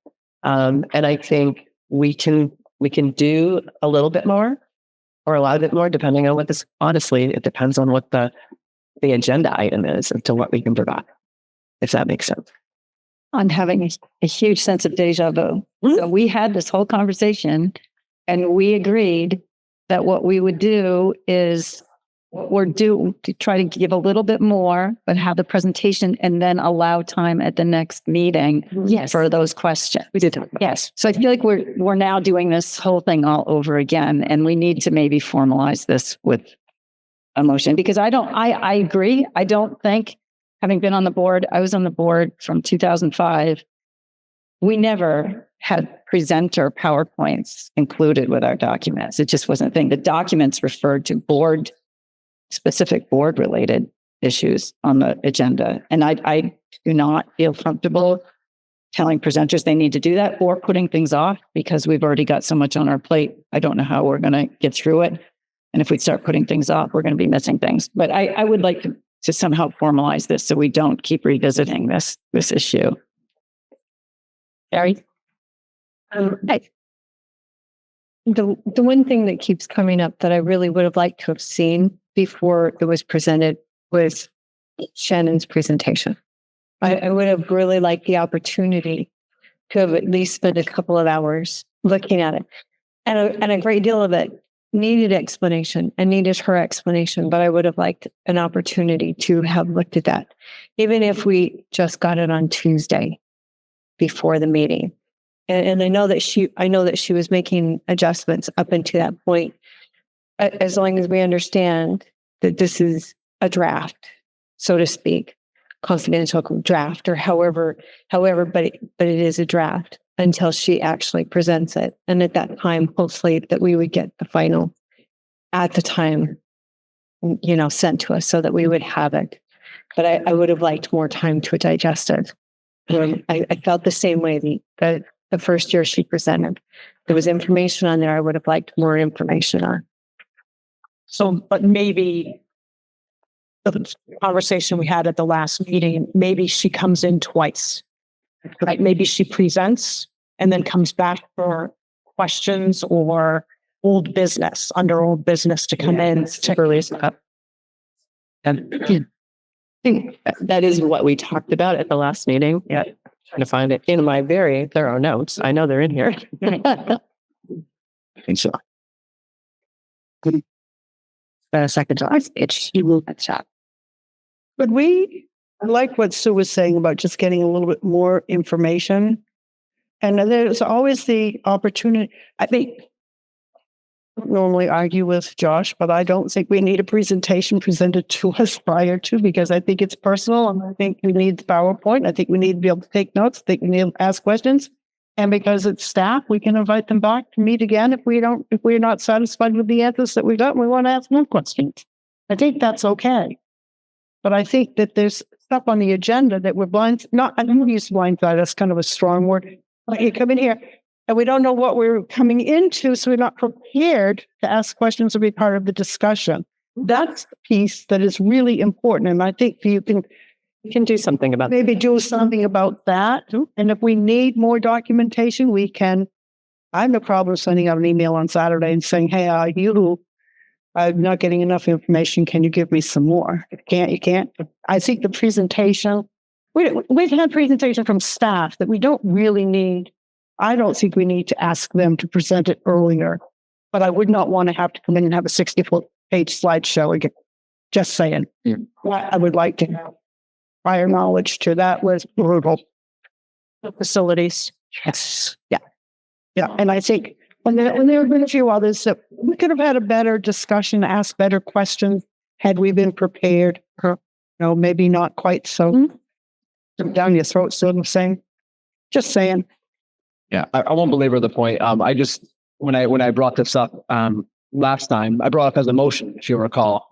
And I think we can do a little bit more or a lot bit more, depending on what this, honestly, it depends on what the agenda item is and to what we can provide, if that makes sense. I'm having a huge sense of deja vu. So we had this whole conversation and we agreed that what we would do is to try to give a little bit more, but have the presentation and then allow time at the next meeting for those questions. We did talk about Yes. So I feel like we're now doing this whole thing all over again, and we need to maybe formalize this with a motion, because I agree. I don't think, having been on the board, I was on the board from 2005. We never had presenter PowerPoints included with our documents. It just wasn't a thing. The documents referred to specific board related issues on the agenda. And I do not feel comfortable telling presenters they need to do that or putting things off, because we've already got so much on our plate. I don't know how we're going to get through it. And if we start putting things off, we're going to be missing things. But I would like to somehow formalize this so we don't keep revisiting this issue. Barry? The one thing that keeps coming up that I really would have liked to have seen before it was presented was Shannon's presentation. I would have really liked the opportunity to have at least spent a couple of hours looking at it. And a great deal of it needed explanation and needed her explanation, but I would have liked an opportunity to have looked at that, even if we just got it on Tuesday before the meeting. And I know that she was making adjustments up until that point, as long as we understand that this is a draft, so to speak, confidential draft, or however, but it is a draft until she actually presents it. And at that time, hopefully that we would get the final at the time, sent to us so that we would have it. But I would have liked more time to digest it. I felt the same way the first year she presented. There was information on there I would have liked more information on. So, but maybe the conversation we had at the last meeting, maybe she comes in twice, right? Maybe she presents and then comes back for questions or old business to come in to release up. And I think that is what we talked about at the last meeting. Yeah. Trying to find it in my very thorough notes. I know they're in here. I think so. Second time. She will chat. But I like what Sue was saying about just getting a little bit more information. And there's always the opportunity. I think I don't normally argue with Josh, but I don't think we need a presentation presented to us prior to, because I think it's personal and I think we need the PowerPoint. I think we need to be able to take notes. I think we need to ask questions. And because it's staff, we can invite them back to meet again if we're not satisfied with the answers that we got and we want to ask more questions. I think that's okay. But I think that there's stuff on the agenda that we're I don't use blindside, that's kind of a strong word. Like you come in here and we don't know what we're coming into, so we're not prepared to ask questions or be part of the discussion. That's the piece that is really important. And I think you can do something about maybe do something about that. And if we need more documentation, we can. I have no problem sending out an email on Saturday and saying, hey, I'm not getting enough information. Can you give me some more? If you can't. I think the presentation, we've had presentation from staff that we don't really need. I don't think we need to ask them to present it earlier, but I would not want to have to come in and have a 64-page slideshow again. Just saying. Yeah. I would like to have prior knowledge to that was brutal. The facilities. Yes. Yeah. Yeah. And I think when there have been a few others that we could have had a better discussion, asked better questions had we been prepared. Maybe not quite so down your throat, sort of saying. Just saying. Yeah, I won't belabor the point. I just when I brought this up last time, I brought it up as a motion, if you recall.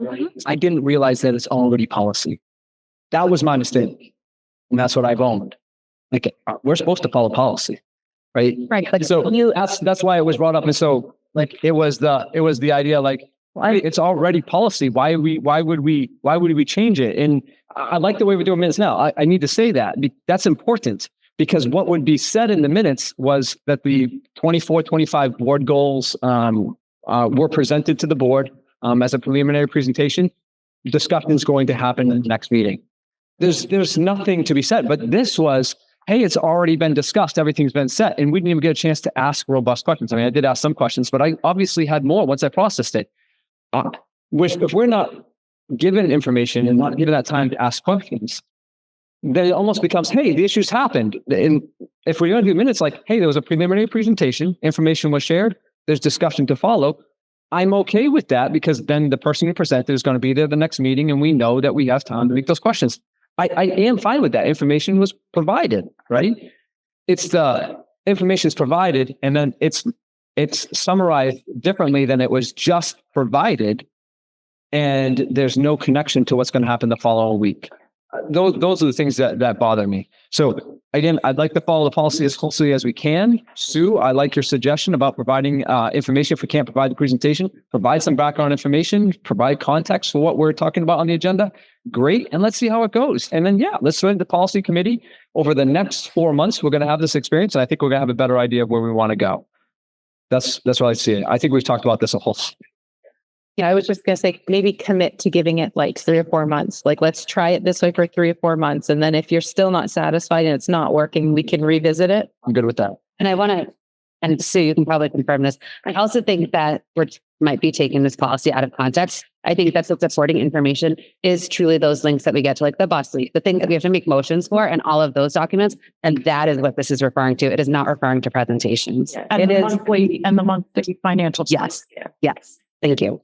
I didn't realize that it's already policy. That was my mistake, and that's what I've owned. Like we're supposed to follow policy, right? Right. Like So that's why it was brought up. And so like, it was the idea like, hey, it's already policy. Why would we change it? And I like the way we're doing minutes now. I need to say that that's important, because what would be said in the minutes was that the 24-25 board goals were presented to the board as a preliminary presentation. Discussion is going to happen in the next meeting. There's nothing to be said, but this was, hey, it's already been discussed. Everything's been set, and we didn't even get a chance to ask robust questions. I mean, I did ask some questions, but I obviously had more once I processed it. If we're not given information and not given that time to ask questions, then it almost becomes, hey, the issues happened. And if we're going to do minutes like, hey, there was a preliminary presentation, information was shared, there's discussion to follow, I'm okay with that, because then the person who presented is going to be there the next meeting, and we know that we have time to make those questions. I am fine with that. Information was provided, right? It's the information is provided, and then it's summarized differently than it was just provided, and there's no connection to what's going to happen the following week. Those are the things that bother me. So again, I'd like to follow the policy as closely as we can. Sue, I like your suggestion about providing information. If we can't provide the presentation, provide some background information, provide context for what we're talking about on the agenda. Great. And let's see how it goes. And then, let's send the policy committee over the next 4 months. We're going to have this experience, and I think we're going to have a better idea of where we want to go. That's what I see it. I think we've talked about this a whole. Yeah, I was just gonna say, maybe commit to giving it like 3 or 4 months. Like, let's try it this way for 3 or 4 months. And then if you're still not satisfied and it's not working, we can revisit it. I'm good with that. And I want to, and Sue, you can probably confirm this. I also think that we might be taking this policy out of context. I think that's what supporting information is, truly those links that we get to, like the bus leak, the thing that we have to make motions for, and all of those documents. And that is what this is referring to. It is not referring to presentations. And It the is. monthly financial. Yes. Yes. Thank you.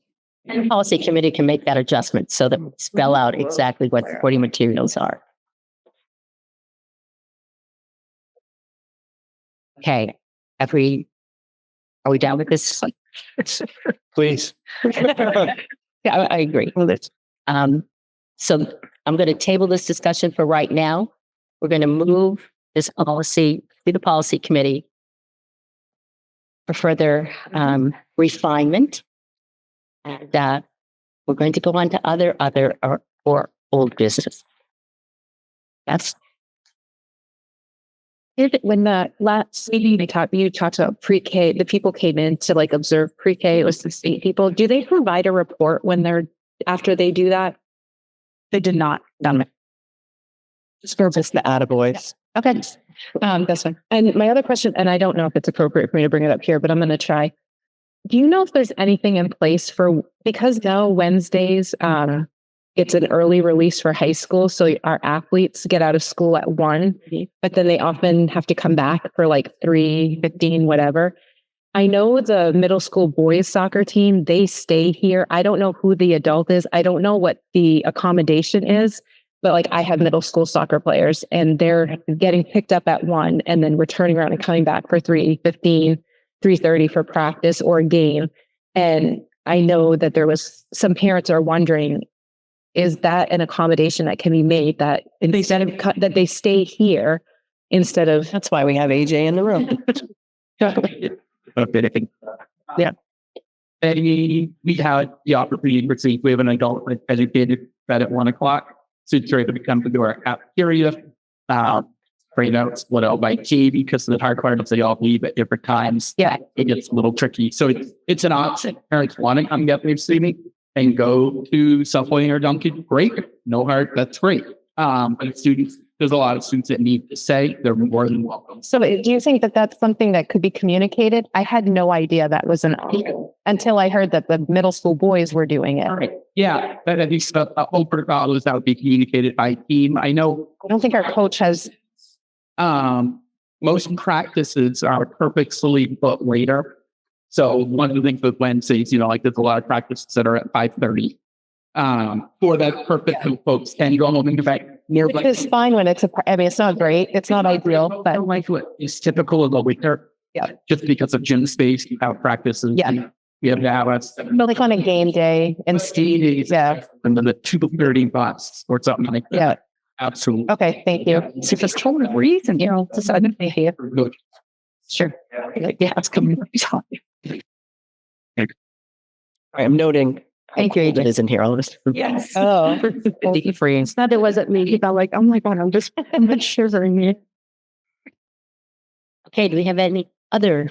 And the policy committee can make that adjustment so that we spell out exactly what supporting materials are. Okay. Are we done with this? Please. Yeah, I agree. So I'm going to table this discussion for right now. We're going to move this policy to the policy committee for further refinement. And we're going to go on to other or old business. That's When the last meeting you talked about pre-K, the people came in to like observe pre-K, it was the state people. Do they provide a report after they do that? They did not. Done. Just for the attaboys. Okay. That's fine. And my other question, and I don't know if it's appropriate for me to bring it up here, but I'm going to try. Do you know if there's anything in place because now Wednesdays, it's an early release for high school. So our athletes get out of school at 1, but then they often have to come back for like 3:15, whatever. I know the middle school boys soccer team, they stay here. I don't know who the adult is. I don't know what the accommodation is, but like I have middle school soccer players and they're getting picked up at 1 and then returning around and coming back for 3:15, 3:30 for practice or a game. And I know that there was some parents are wondering, is that an accommodation that can be made that instead of that they stay here instead of. That's why we have AJ in the room. Yeah. And we had the opportunity to see, we have an adult educated bed at 1 o'clock. So it's ready to come to our cafeteria. Right now it's split out by key because the hard part is they all leave at different times. Yeah. It gets a little tricky. So it's an option. Parents want to come get their student and go to Subway or Dunkin'. Great. No hard. That's great. But students, there's a lot of students that need to say they're more than welcome. So do you think that that's something that could be communicated? I had no idea that was an option until I heard that the middle school boys were doing it. Right. Yeah. But at least the whole protocol is that would be communicated by team. I know. I don't think our coach has. Most practices are purposely put later. So one of the things with Wednesdays, like there's a lot of practices that are at 5:30. For that purpose, folks can go home and get back nearby. It's fine when it's it's not great. It's not ideal, but like what is typical of the winter. Yeah. Just because of gym space, you have practices. Yeah. We have to have us. But like on a game day and yeah. And then the 2:30 bus or something like that. Yeah. Absolutely. Okay. Thank you. So just total reason, just thank you. Good. Sure. Yeah, it's coming. I'm noting. Thank you, That isn't here. I'll just. Yes. Oh, free. It's not, it wasn't me. I'm like, oh my God, I'm shivering here. Okay, do we have any other?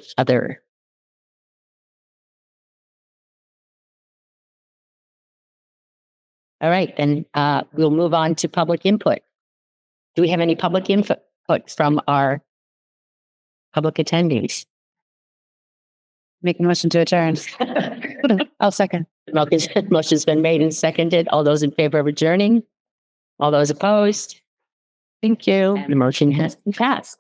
All right, then we'll move on to public input. Do we have any public input from our public attendees? Make a motion to adjourn. I'll second. Motion's been made and seconded. All those in favor of adjourning? All those opposed? Thank you. And the motion has been passed.